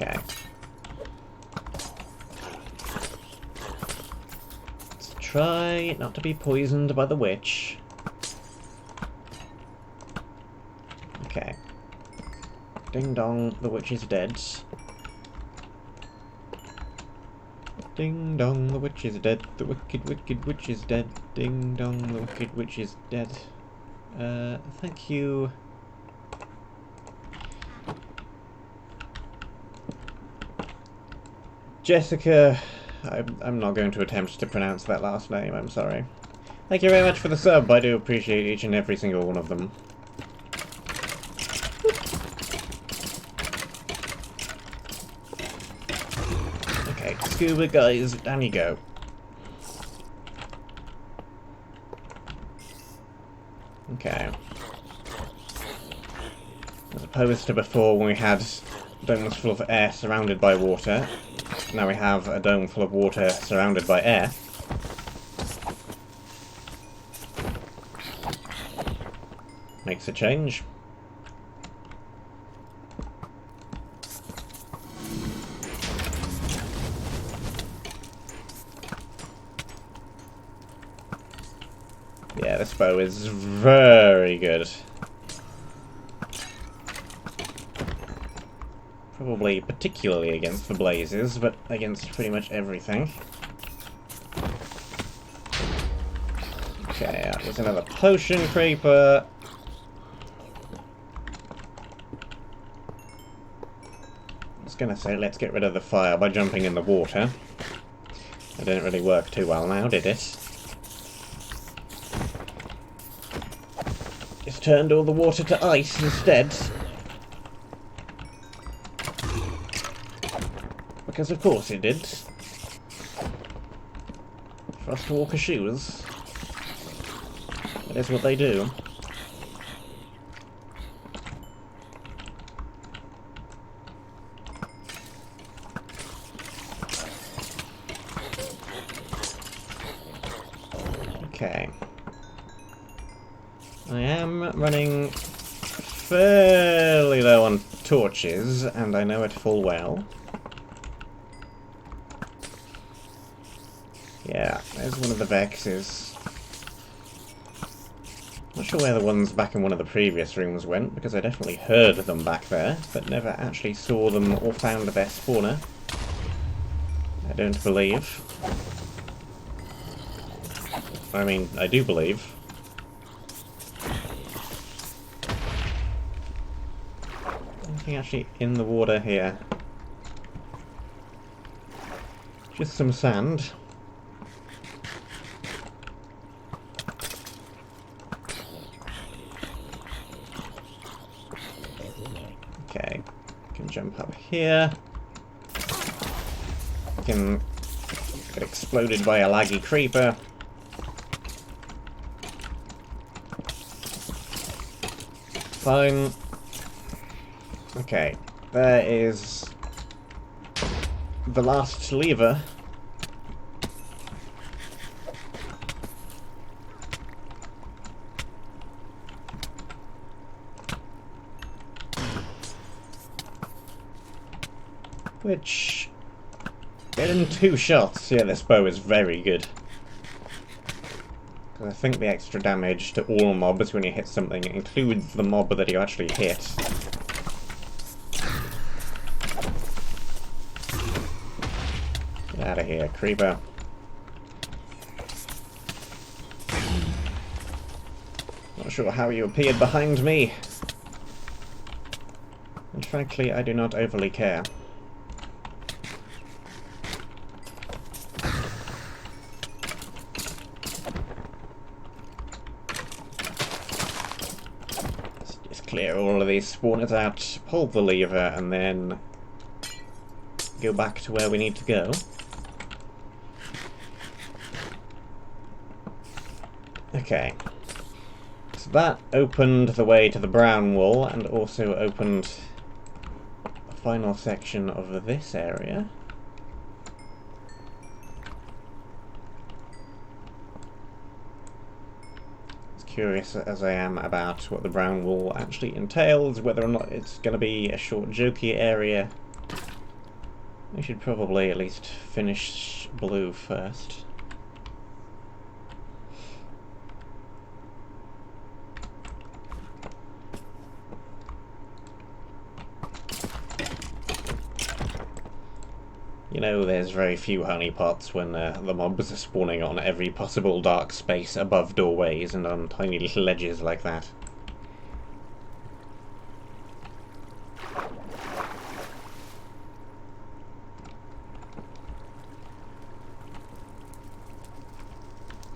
Okay. Let's try not to be poisoned by the witch. Okay. Ding dong, the witch is dead. Ding dong, the witch is dead. The wicked, wicked witch is dead. Ding dong, the wicked witch is dead. Thank you. Jessica, I'm not going to attempt to pronounce that last name, I'm sorry. Thank you very much for the sub, I do appreciate each and every single one of them. Okay, scuba guys, down you go. Okay. As opposed to before when we had domes full of air surrounded by water, now we have a dome full of water surrounded by air. Makes a change. Yeah, this bow is very good. Probably particularly against the blazes, but against pretty much everything. Okay, there's another potion creeper. I was gonna say, let's get rid of the fire by jumping in the water. That didn't really work too well now, did it? Just turned all the water to ice instead. Because of course it did. Frostwalker shoes. That is what they do. Okay. I am running fairly low on torches, and I know it full well. Yeah, there's one of the Vexes. Not sure where the ones back in one of the previous rooms went, because I definitely heard them back there, but never actually saw them or found their spawner. I don't believe. I mean, I do believe. Anything actually in the water here? Just some sand. Okay, can jump up here. Can get exploded by a laggy creeper. Fine. Okay, there is the last lever. Which, getting 2 shots, yeah, this bow is very good. Because I think the extra damage to all mobs when you hit something includes the mob that you actually hit. Get out of here, creeper. Not sure how you appeared behind me. And frankly, I do not overly care. clear all of these spawners out, pull the lever, and then go back to where we need to go. Okay. So that opened the way to the brown wall, and also opened the final section of this area. Curious as I am about what the brown wall actually entails, whether or not it's going to be a short jokey area. I should probably at least finish blue first. You know, there's very few honeypots when the mobs are spawning on every possible dark space above doorways and on tiny little ledges like that.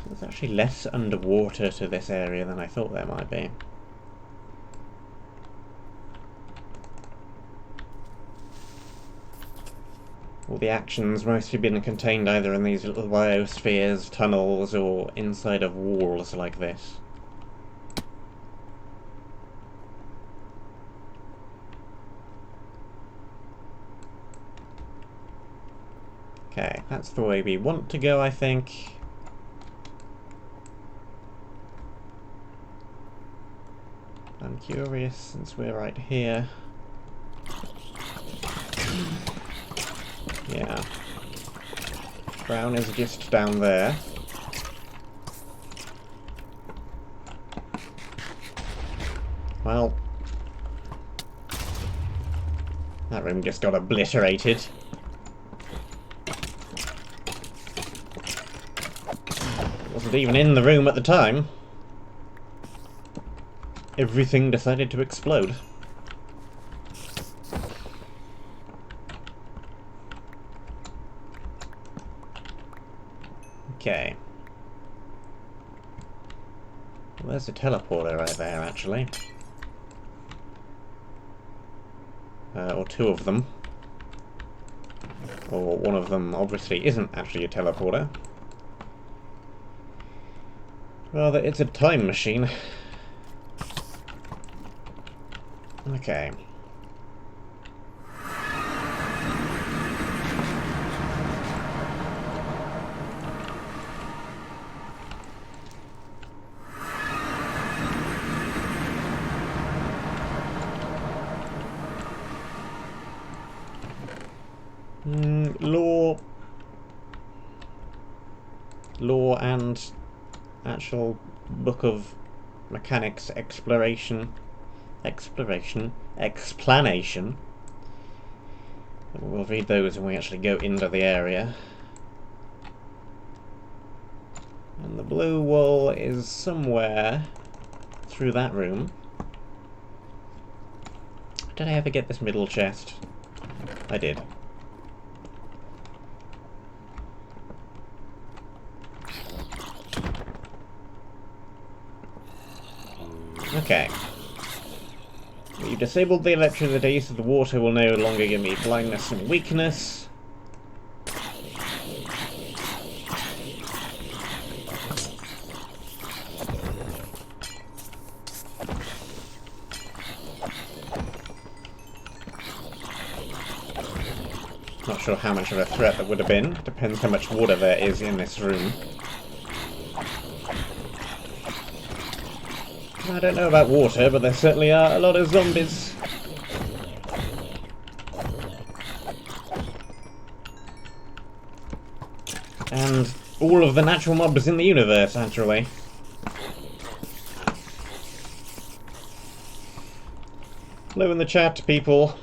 There's actually less underwater to this area than I thought there might be. All the action's mostly been contained either in these little biospheres, tunnels, or inside of walls like this. Okay, that's the way we want to go, I think. I'm curious, since we're right here. Yeah. Brown is just down there. Well, that room just got obliterated. Wasn't even in the room at the time. Everything decided to explode. Okay. Well, there's a teleporter right there, actually. Or two of them. Or one of them obviously isn't actually a teleporter. Rather, it's a time machine. Okay. Law and actual book of mechanics explanation. We'll read those when we actually go into the area. And the blue wall is somewhere through that room. Did I ever get this middle chest? I did. Okay. We've disabled the electricity, so the water will no longer give me blindness and weakness. Not sure how much of a threat that would have been. Depends how much water there is in this room. I don't know about water, but there certainly are a lot of zombies. And all of the natural mobs in the universe, actually. Hello in the chat, people.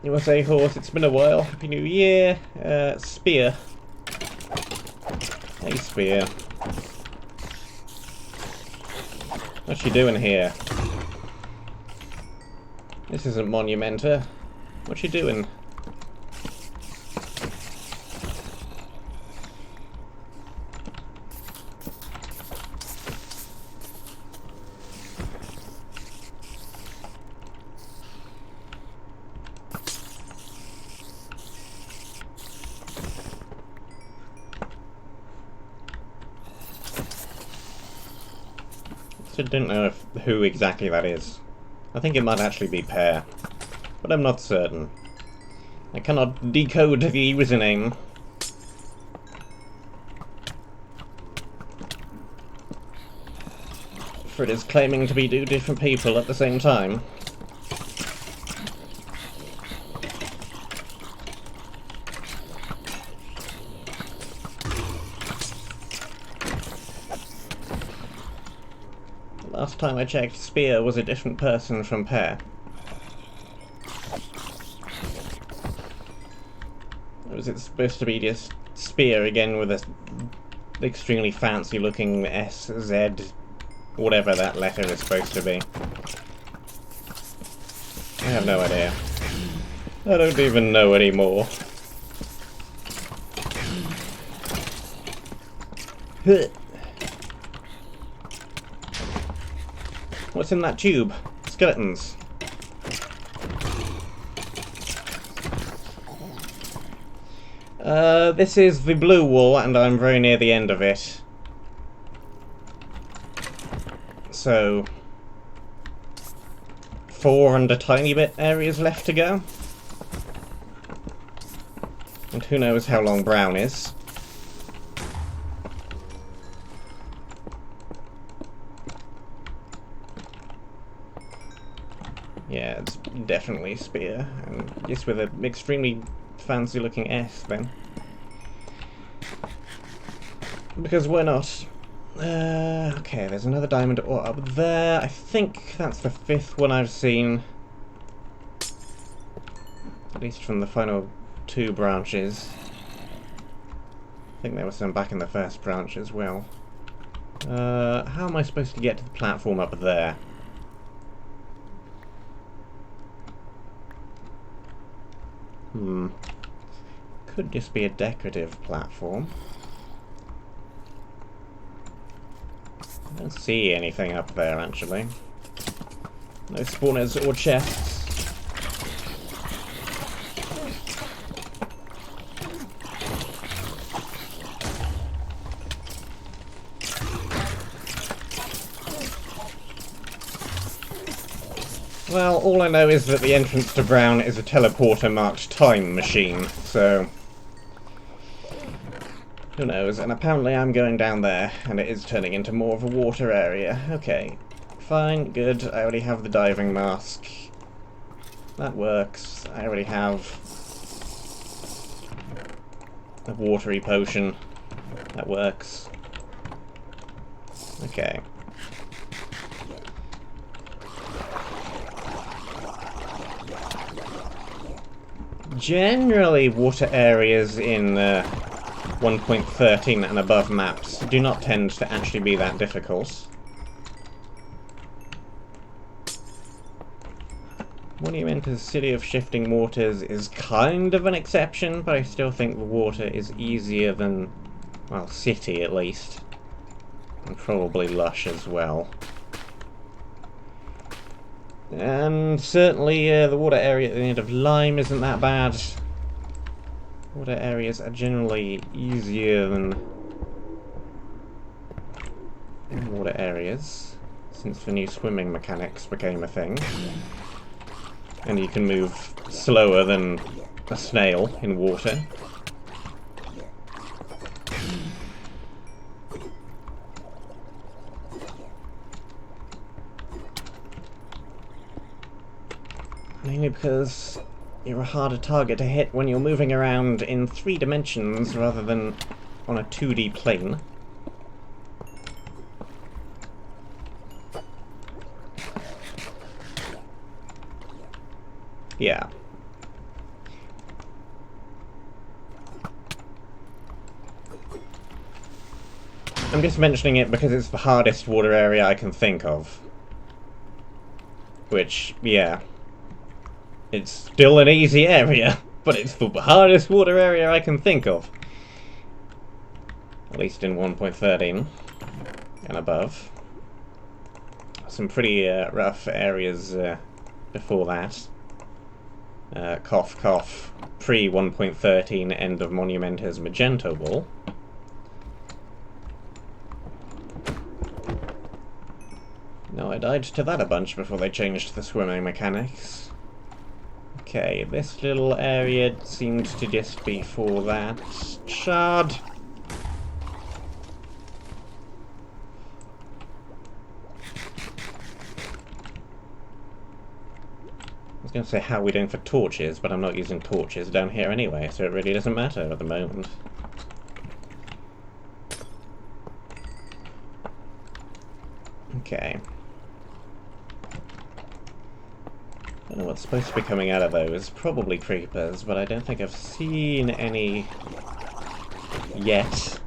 USA Horse, it's been a while. Happy New Year. Spear. Hey, Spear. What's she doing here? This isn't Monumenta. What's she doing? Still don't know who exactly that is. I think it might actually be Pear, but I'm not certain. I cannot decode the username. For it is claiming to be two different people at the same time. Last time I checked, Spear was a different person from Pear. Or was it supposed to be just Spear again with a extremely fancy looking S, Z, whatever that letter is supposed to be? I have no idea. I don't even know anymore. What's in that tube? Skeletons. This is the blue wall, and I'm very near the end of it. So, 4 and a tiny bit areas left to go. And who knows how long brown is. Yeah, it's definitely Spear, and just with an extremely fancy looking S then. Because why not? Okay, there's another diamond ore up there. I think that's the 5th one I've seen. At least from the final 2 branches. I think there was some back in the first branch as well. How am I supposed to get to the platform up there? Could just be a decorative platform. I don't see anything up there, actually. No spawners or chests. Well, all I know is that the entrance to Brown is a teleporter marked time machine, so who knows? And apparently I'm going down there, and it is turning into more of a water area. Okay, fine, good. I already have the diving mask. That works. I already have a watery potion. That works. Okay. Generally, water areas in 1.13 and above maps do not tend to actually be that difficult. Monumental's City of Shifting Waters is kind of an exception, but I still think the water is easier than, well, City at least. And probably Lush as well. And certainly the water area at the end of Lime isn't that bad. Water areas are generally easier than water areas, since the new swimming mechanics became a thing. And you can move slower than a snail in water. Mainly because you're a harder target to hit when you're moving around in 3 dimensions rather than on a 2D plane. Yeah. I'm just mentioning it because it's the hardest water area I can think of. Which, yeah. It's still an easy area, but it's the hardest water area I can think of. At least in 1.13 and above. Some pretty rough areas before that. Cough cough, pre 1.13 end of Monumenta's Magenta Wall. No, I died to that a bunch before they changed the swimming mechanics. Okay, this little area seemed to just be for that. Shard! I was going to say how are we doing for torches, but I'm not using torches down here anyway, so it really doesn't matter at the moment. Okay. I don't know what's supposed to be coming out of those. Probably creepers, but I don't think I've seen any yet.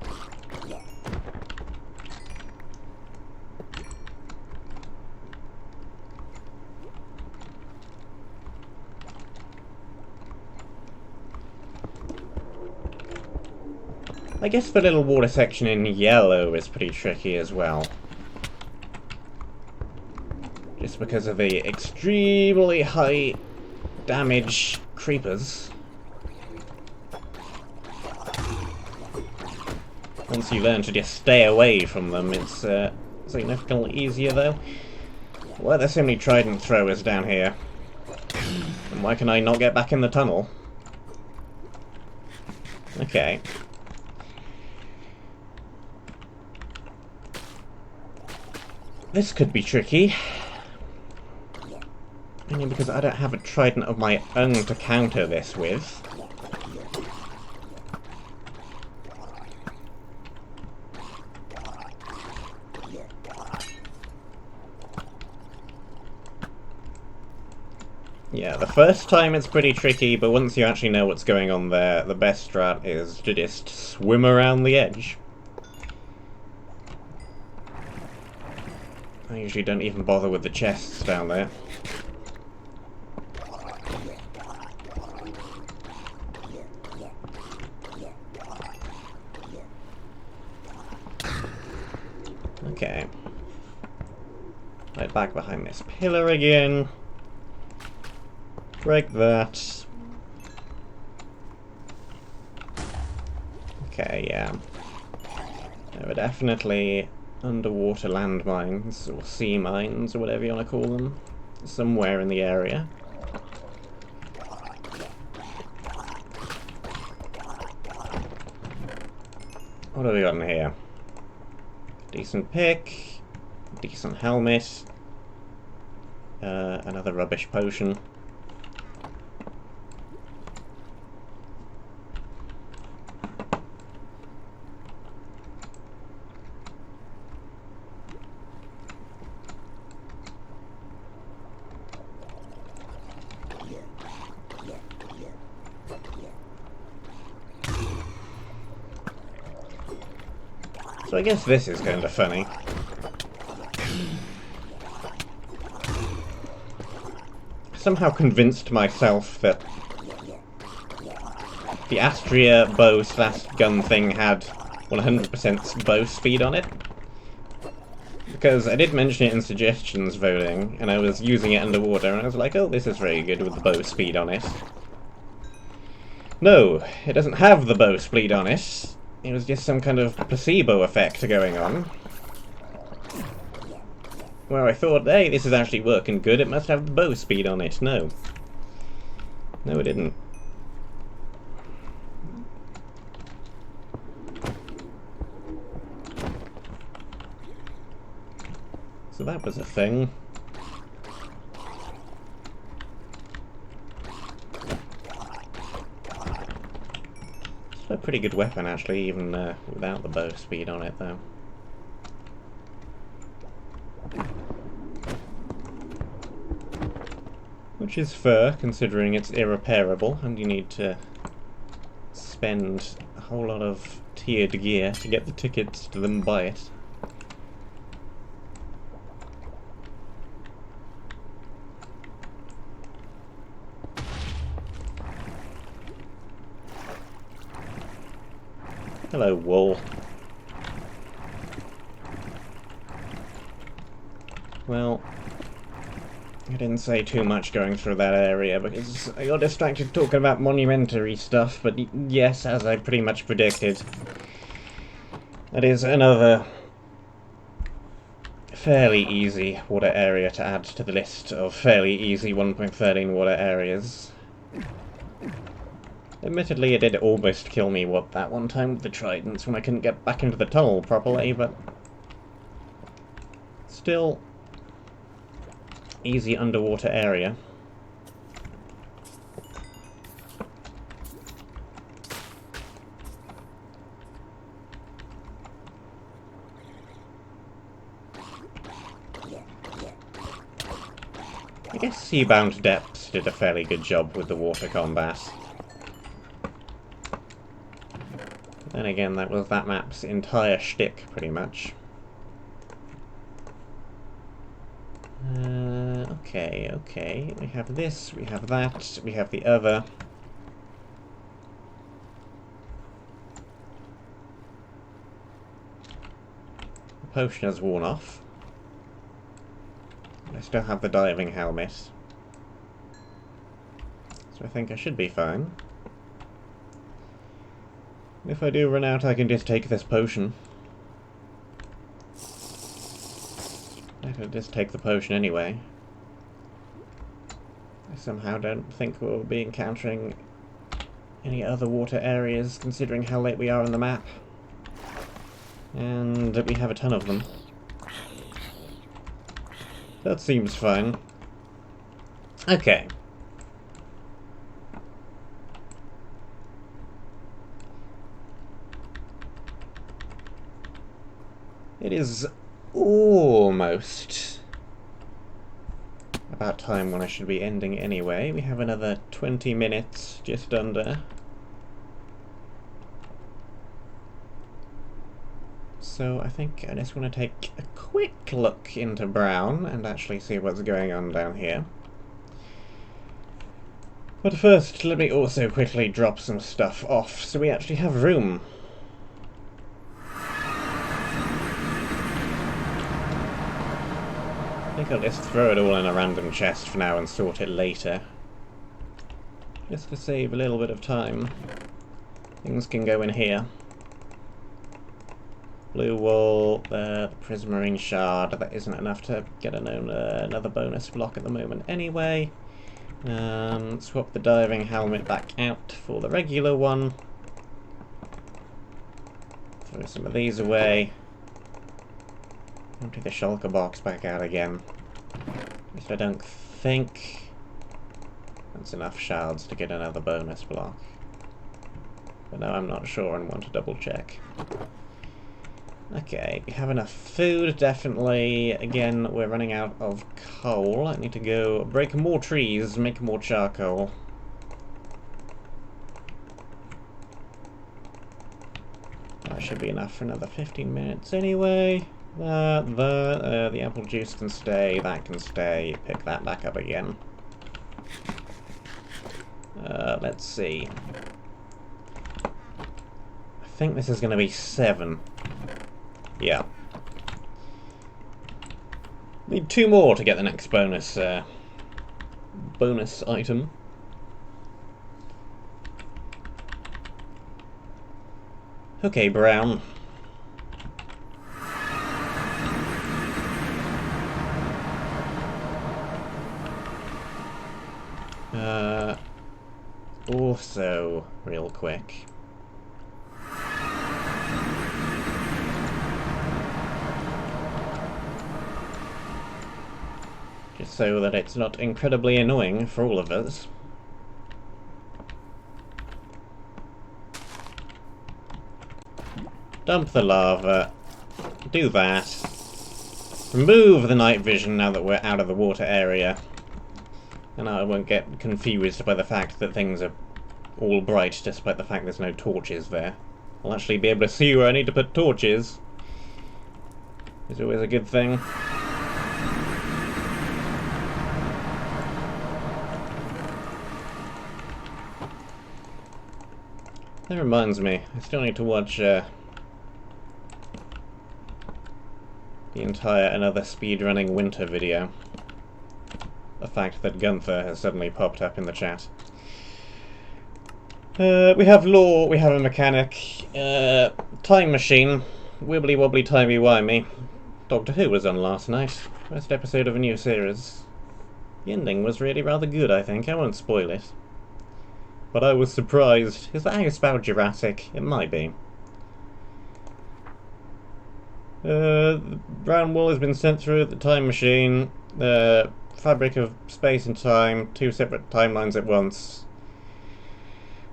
I guess the little water section in yellow is pretty tricky as well. Just because of the extremely high damage creepers. Once you learn to just stay away from them, it's significantly easier though. Why are there so many trident throwers down here? And why can I not get back in the tunnel? Okay. This could be tricky. Only because I don't have a trident of my own to counter this with. Yeah, the first time it's pretty tricky, but once you actually know what's going on there, the best strat is to just swim around the edge. I usually don't even bother with the chests down there. Okay. Right back behind this pillar again. Break that. Okay, yeah. There are definitely underwater landmines, or sea mines, or whatever you want to call them, somewhere in the area. What have we got in here? Decent pick, decent helmet, another rubbish potion. So I guess this is kind of funny. I somehow convinced myself that the Astria bow / gun thing had 100% bow speed on it. Because I did mention it in suggestions voting, and I was using it underwater, and I was like, oh, this is very good with the bow speed on it. No, it doesn't have the bow speed on it. It was just some kind of placebo effect going on. Where I thought, hey, this is actually working good, it must have the bow speed on it. No. No, it didn't. So that was a thing. A pretty good weapon, actually, even without the bow speed on it, though. Which is fair, considering it's irreparable, and you need to spend a whole lot of tiered gear to get the tickets to them buy it. Hello, wool. Well, I didn't say too much going through that area because I got distracted talking about monumentary stuff, but yes, as I pretty much predicted, that is another fairly easy water area to add to the list of fairly easy 1.13 water areas. Admittedly, it did almost kill me that one time with the tridents when I couldn't get back into the tunnel properly, but still easy underwater area. I guess Seabound Depths did a fairly good job with the water combat. Then again, that was that map's entire shtick, pretty much. Okay. We have this, we have that, we have the other. The potion has worn off. I still have the diving helmet. So I think I should be fine. If I do run out, I can just take this potion. I could just take the potion anyway. I somehow don't think we'll be encountering any other water areas, considering how late we are on the map. And we have a ton of them. That seems fine. Okay. It is almost about time when I should be ending anyway. We have another 20 minutes, just under. So I think I just want to take a quick look into Brown and actually see what's going on down here. But first, let me also quickly drop some stuff off so we actually have room. I think I'll just throw it all in a random chest for now and sort it later. Just to save a little bit of time. Things can go in here. Blue wool, the prismarine shard, that isn't enough to get another bonus block at the moment anyway. Swap the diving helmet back out for the regular one. Throw some of these away. Empty the shulker box back out again. Which I don't think that's enough shards to get another bonus block. But no, I'm not sure and want to double check. Okay, we have enough food, definitely. Again, we're running out of coal. I need to go break more trees, make more charcoal. That should be enough for another 15 minutes anyway. The apple juice can stay, that can stay. Pick that back up again. Let's see. I think this is going to be 7. Yeah. Need 2 more to get the next bonus item. Okay, Brown. Also, real quick. Just so that it's not incredibly annoying for all of us. Dump the lava. Do that. Remove the night vision now that we're out of the water area. And I won't get confused by the fact that things are all bright despite the fact there's no torches there. I'll actually be able to see where I need to put torches. It's always a good thing. That reminds me, I still need to watch the entire Another Speedrunning Winter video. The fact that Gunther has suddenly popped up in the chat. We have law, we have a mechanic, time machine, wibbly wobbly timey wimey. Doctor Who was on last night. First episode of a new series. The ending was really rather good, I think. I won't spoil it. But I was surprised. Is that how you spell Jurassic? It might be. The brown wool has been sent through the time machine. The fabric of space and time. 2 separate timelines at once.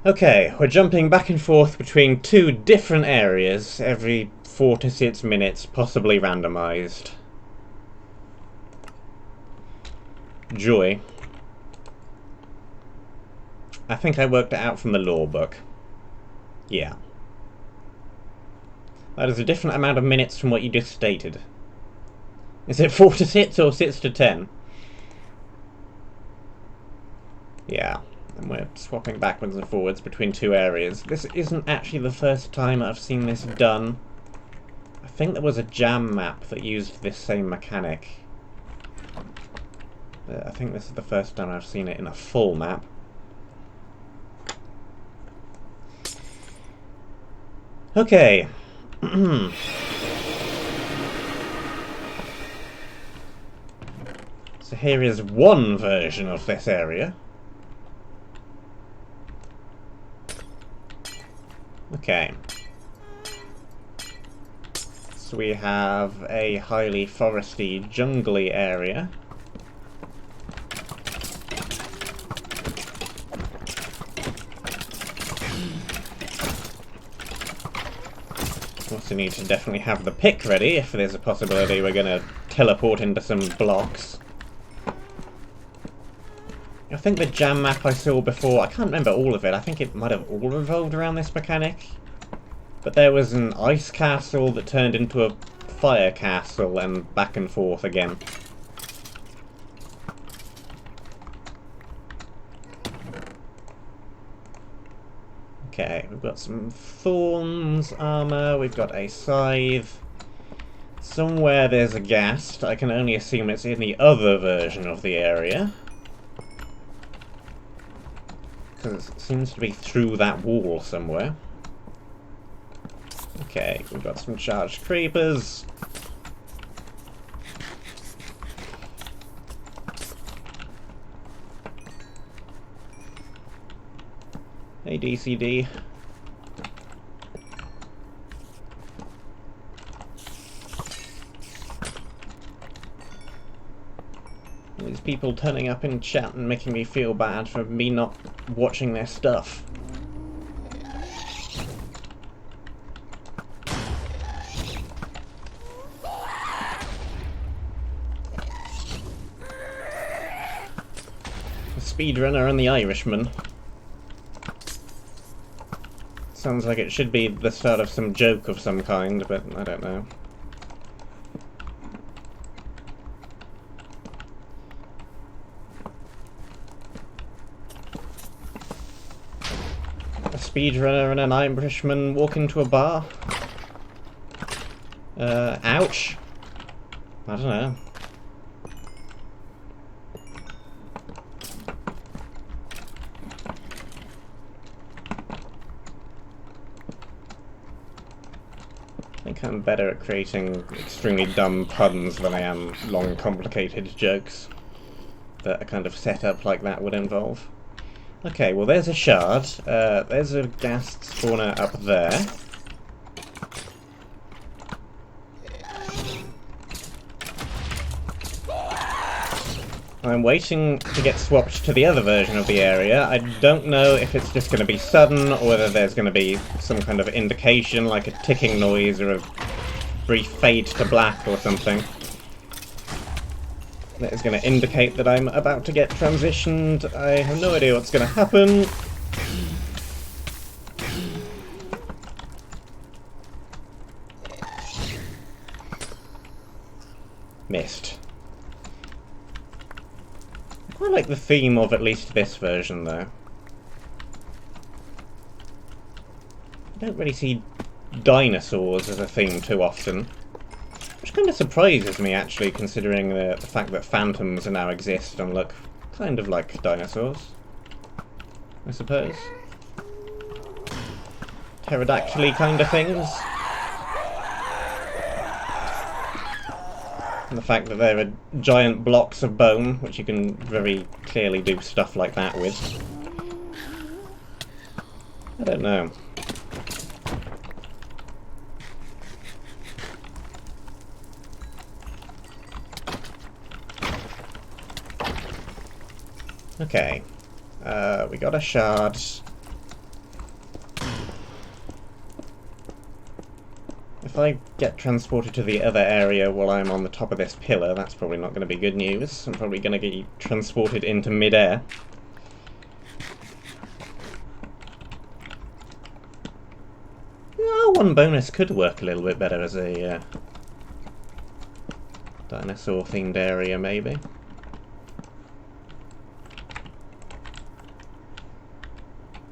Okay, we're jumping back and forth between 2 different areas every 4 to 6 minutes, possibly randomized. Joy. I think I worked it out from the lore book. Yeah. That is a different amount of minutes from what you just stated. Is it 4 to 6 or 6 to 10? Yeah. And we're swapping backwards and forwards between 2 areas. This isn't actually the first time I've seen this done. I think there was a jam map that used this same mechanic. But I think this is the first time I've seen it in a full map. Okay. So here is one version of this area. Okay. So we have a highly foresty, jungly area. Also need to definitely have the pick ready if there's a possibility we're going to teleport into some blocks. I think the jam map I saw before, I can't remember all of it, I think it might have all revolved around this mechanic. But there was an ice castle that turned into a fire castle and back and forth again. Okay, we've got some thorns, armour, we've got a scythe. Somewhere there's a ghast. I can only assume it's in the other version of the area. Because it seems to be through that wall somewhere. Okay, we've got some charged creepers. Hey, DCD. These people turning up in chat and making me feel bad for me not watching their stuff. The speedrunner and the Irishman. Sounds like it should be the start of some joke of some kind, but I don't know. A speedrunner and an Irishman walk into a bar? Ouch. I don't know. I think I'm better at creating extremely dumb puns than I am long, complicated jokes that a kind of setup like that would involve. Okay, well there's a shard. There's a ghast spawner up there. I'm waiting to get swapped to the other version of the area. I don't know if it's just going to be sudden, or whether there's going to be some kind of indication, like a ticking noise or a brief fade to black or something, that is going to indicate that I'm about to get transitioned. I have no idea what's going to happen. Missed. I quite like the theme of at least this version, though. I don't really see dinosaurs as a theme too often. Which kind of surprises me, actually, considering the fact that phantoms now exist and look kind of like dinosaurs, I suppose. Pterodactyl-y kind of things. And the fact that there are giant blocks of bone, which you can very clearly do stuff like that with. I don't know. Okay. We got a shard. If I get transported to the other area while I'm on the top of this pillar, that's probably not going to be good news. I'm probably going to get transported into mid-air. Oh, one bonus could work a little bit better as a dinosaur-themed area, maybe.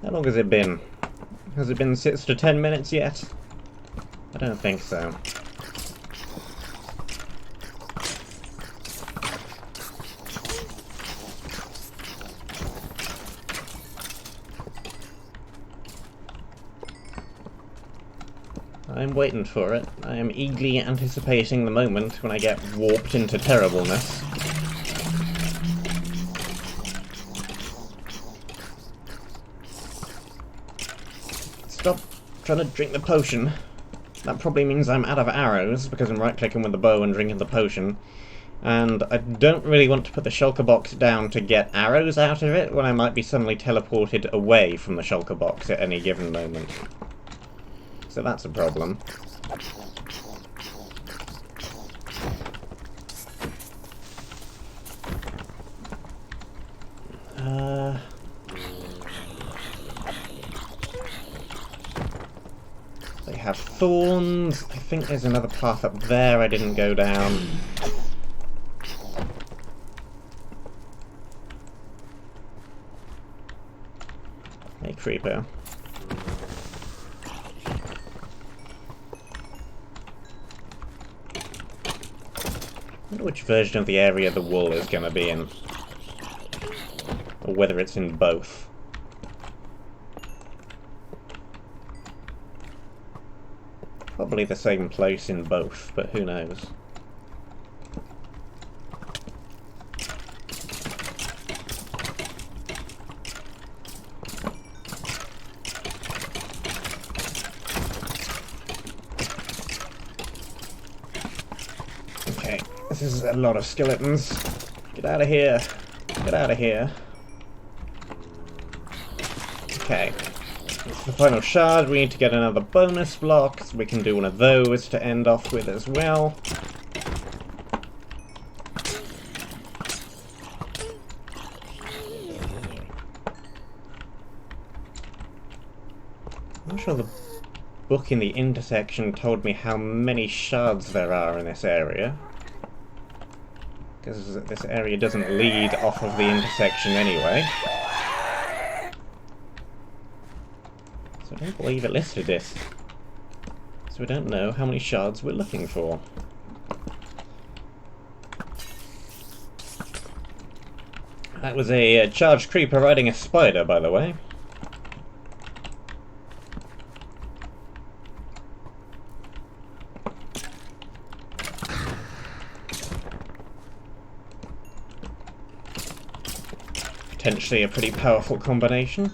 How long has it been? Has it been 6 to 10 minutes yet? I don't think so. I'm waiting for it. I am eagerly anticipating the moment when I get warped into terribleness. Stop trying to drink the potion. That probably means I'm out of arrows, because I'm right-clicking with the bow and drinking the potion. And I don't really want to put the shulker box down to get arrows out of it, when I might be suddenly teleported away from the shulker box at any given moment. So that's a problem. They have thorns. I think there's another path up there I didn't go down. Hey, creeper. I wonder which version of the area the wall is going to be in. Or whether it's in both. Probably the same place in both, but who knows. Okay, this is a lot of skeletons. Get out of here. Get out of here. Okay. The final shard, we need to get another bonus block, so we can do one of those to end off with as well. I'm not sure the book in the intersection told me how many shards there are in this area. Because this area doesn't lead off of the intersection anyway. I don't believe it listed it. So we don't know how many shards we're looking for. That was a charged creeper riding a spider, by the way. Potentially a pretty powerful combination.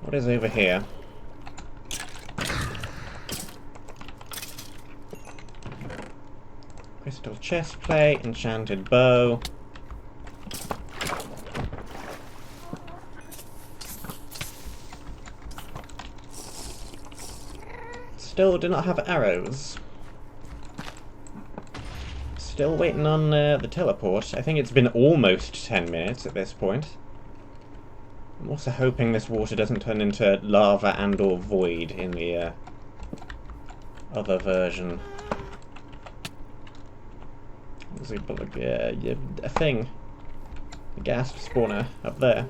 What is over here? Crystal chest plate, enchanted bow. Still do not have arrows. Still waiting on the teleport. I think it's been almost 10 minutes at this point. I'm also hoping this water doesn't turn into lava and or void in the other version. There's a thing. A gas spawner up there.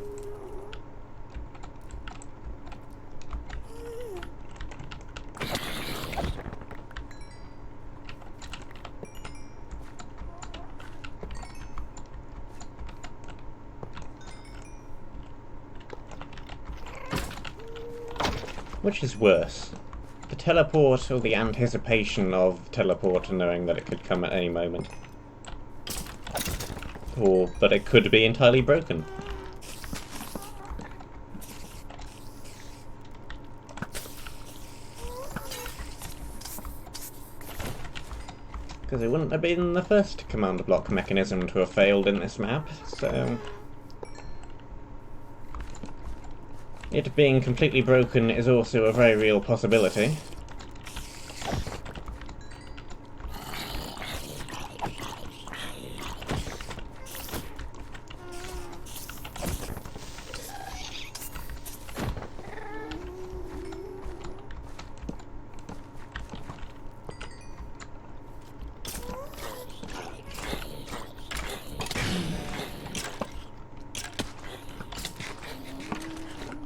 Which is worse? The teleport, or the anticipation of teleport and knowing that it could come at any moment. Or that it could be entirely broken. Because it wouldn't have been the first command block mechanism to have failed in this map, so... It being completely broken is also a very real possibility.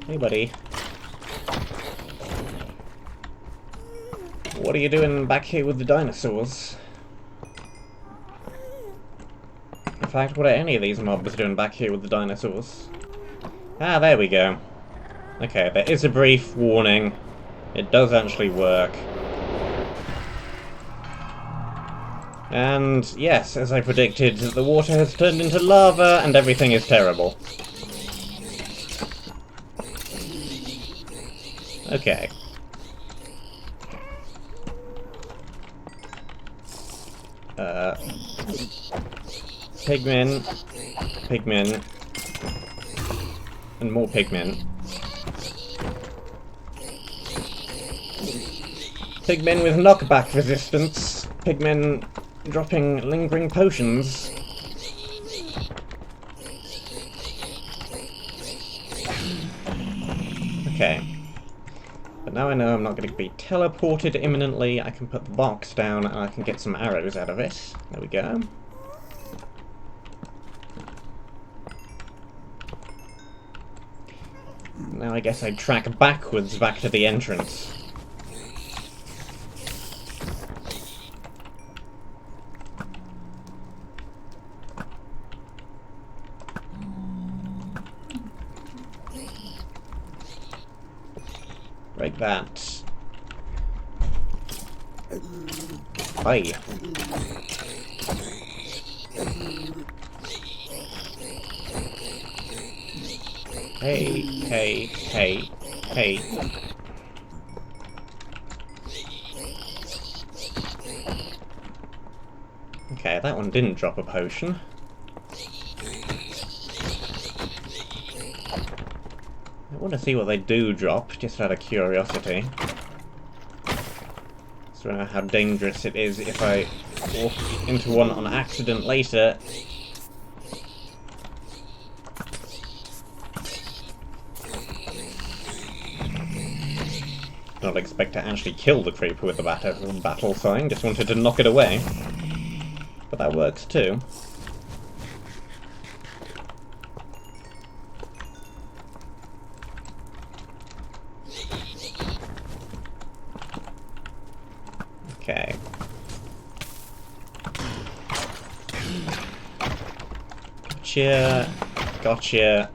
Hey, buddy. What are you doing back here with the dinosaurs? In fact, what are any of these mobs doing back here with the dinosaurs? Ah, there we go. Okay, there is a brief warning. It does actually work. And yes, as I predicted, the water has turned into lava and everything is terrible. Okay. Pigmen. Pigmen. And more pigmen. Pigmen with knockback resistance. Pigmen dropping lingering potions. Okay. But now I know I'm not going to be teleported imminently, I can put the box down and I can get some arrows out of it. There we go. Now I guess I track backwards back to the entrance. Like that. Hi. Hey, hey, hey, hey. Okay, that one didn't drop a potion. I want to see what they do drop, just out of curiosity. So I don't know how dangerous it is if I walk into one on accident later. Not expect to actually kill the creeper with the battle sign, just wanted to knock it away. But that works too. Okay. Gotcha. Gotcha.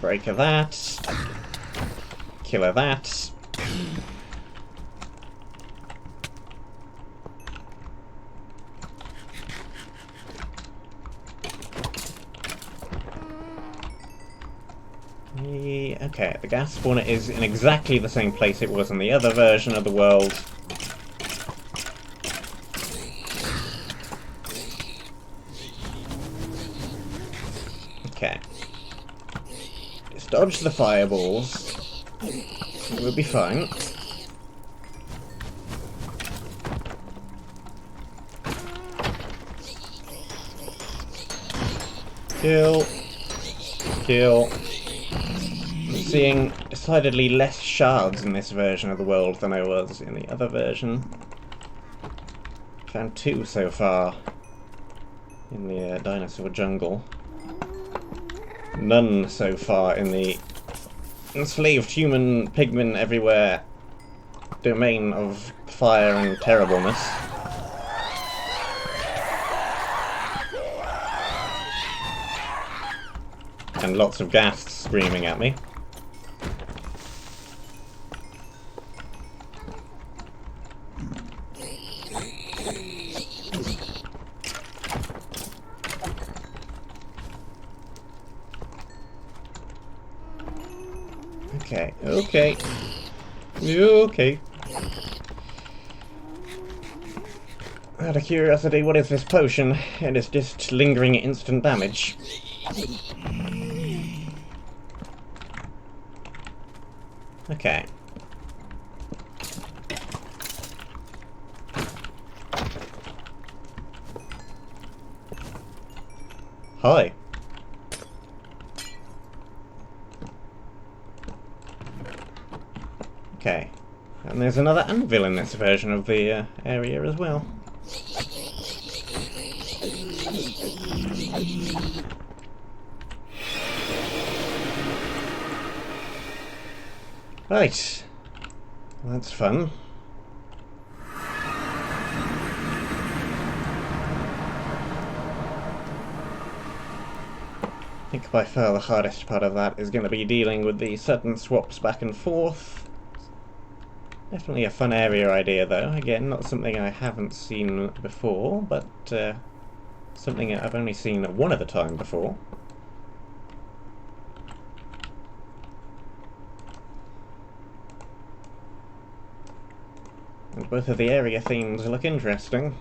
Breaker that. Killer that. Okay, the gas spawner is in exactly the same place it was in the other version of the world. Okay. Just dodge the fireballs. It will be fine. Kill. Kill. Seeing decidedly less shards in this version of the world than I was in the other version. Found 2 so far in the dinosaur jungle. None so far in the enslaved human pigmen everywhere domain of fire and terribleness. And lots of gas screaming at me. Okay, okay. Okay. Out of curiosity, what is this potion? It is just lingering instant damage. Okay. Hi. Okay. And there's another anvil in this version of the area as well. Right. Well, that's fun. I think by far the hardest part of that is going to be dealing with the sudden swaps back and forth. Definitely a fun area idea though. Again, not something I haven't seen before, but something I've only seen one at a time before. And both of the area themes look interesting.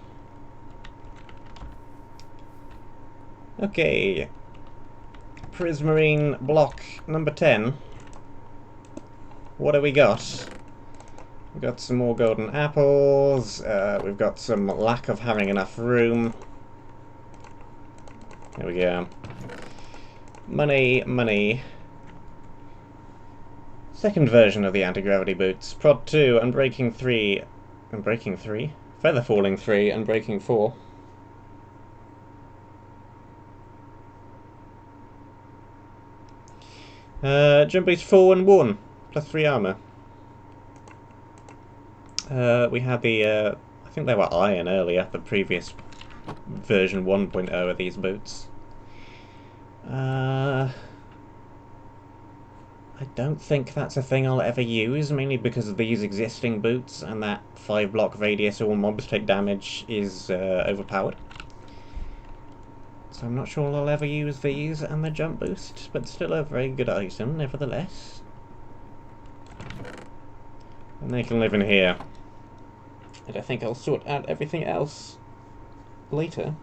Okay. Prismarine block number 10. What do we got? We've got some more golden apples. We've got some lack of having enough room. There we go. Money, money. Second version of the anti-gravity boots. Prod 2, Unbreaking 3. Unbreaking 3? Feather Falling 3, Unbreaking 4. Jump boost 4 and 1. Plus 3 armor. We had the, I think they were iron earlier, the previous version 1.0 of these boots. I don't think that's a thing I'll ever use, mainly because of these existing boots, and that 5 block radius all mobs take damage is overpowered. So I'm not sure I'll ever use these and the jump boost, but still a very good item nevertheless. And they can live in here. And I think I'll sort out everything else later.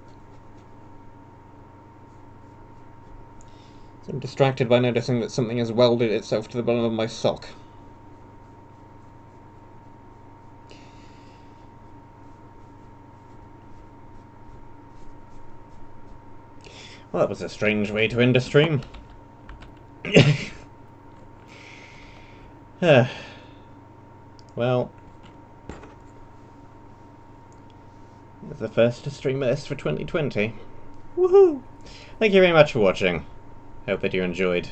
So I'm distracted by noticing that something has welded itself to the bottom of my sock. Well, that was a strange way to end a stream. Well, it's the first stream of this for 2020. Woohoo! Thank you very much for watching. Hope that you enjoyed.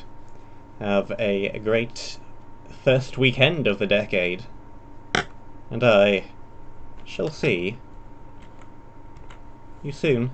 Have a great first weekend of the decade. And I shall see you soon.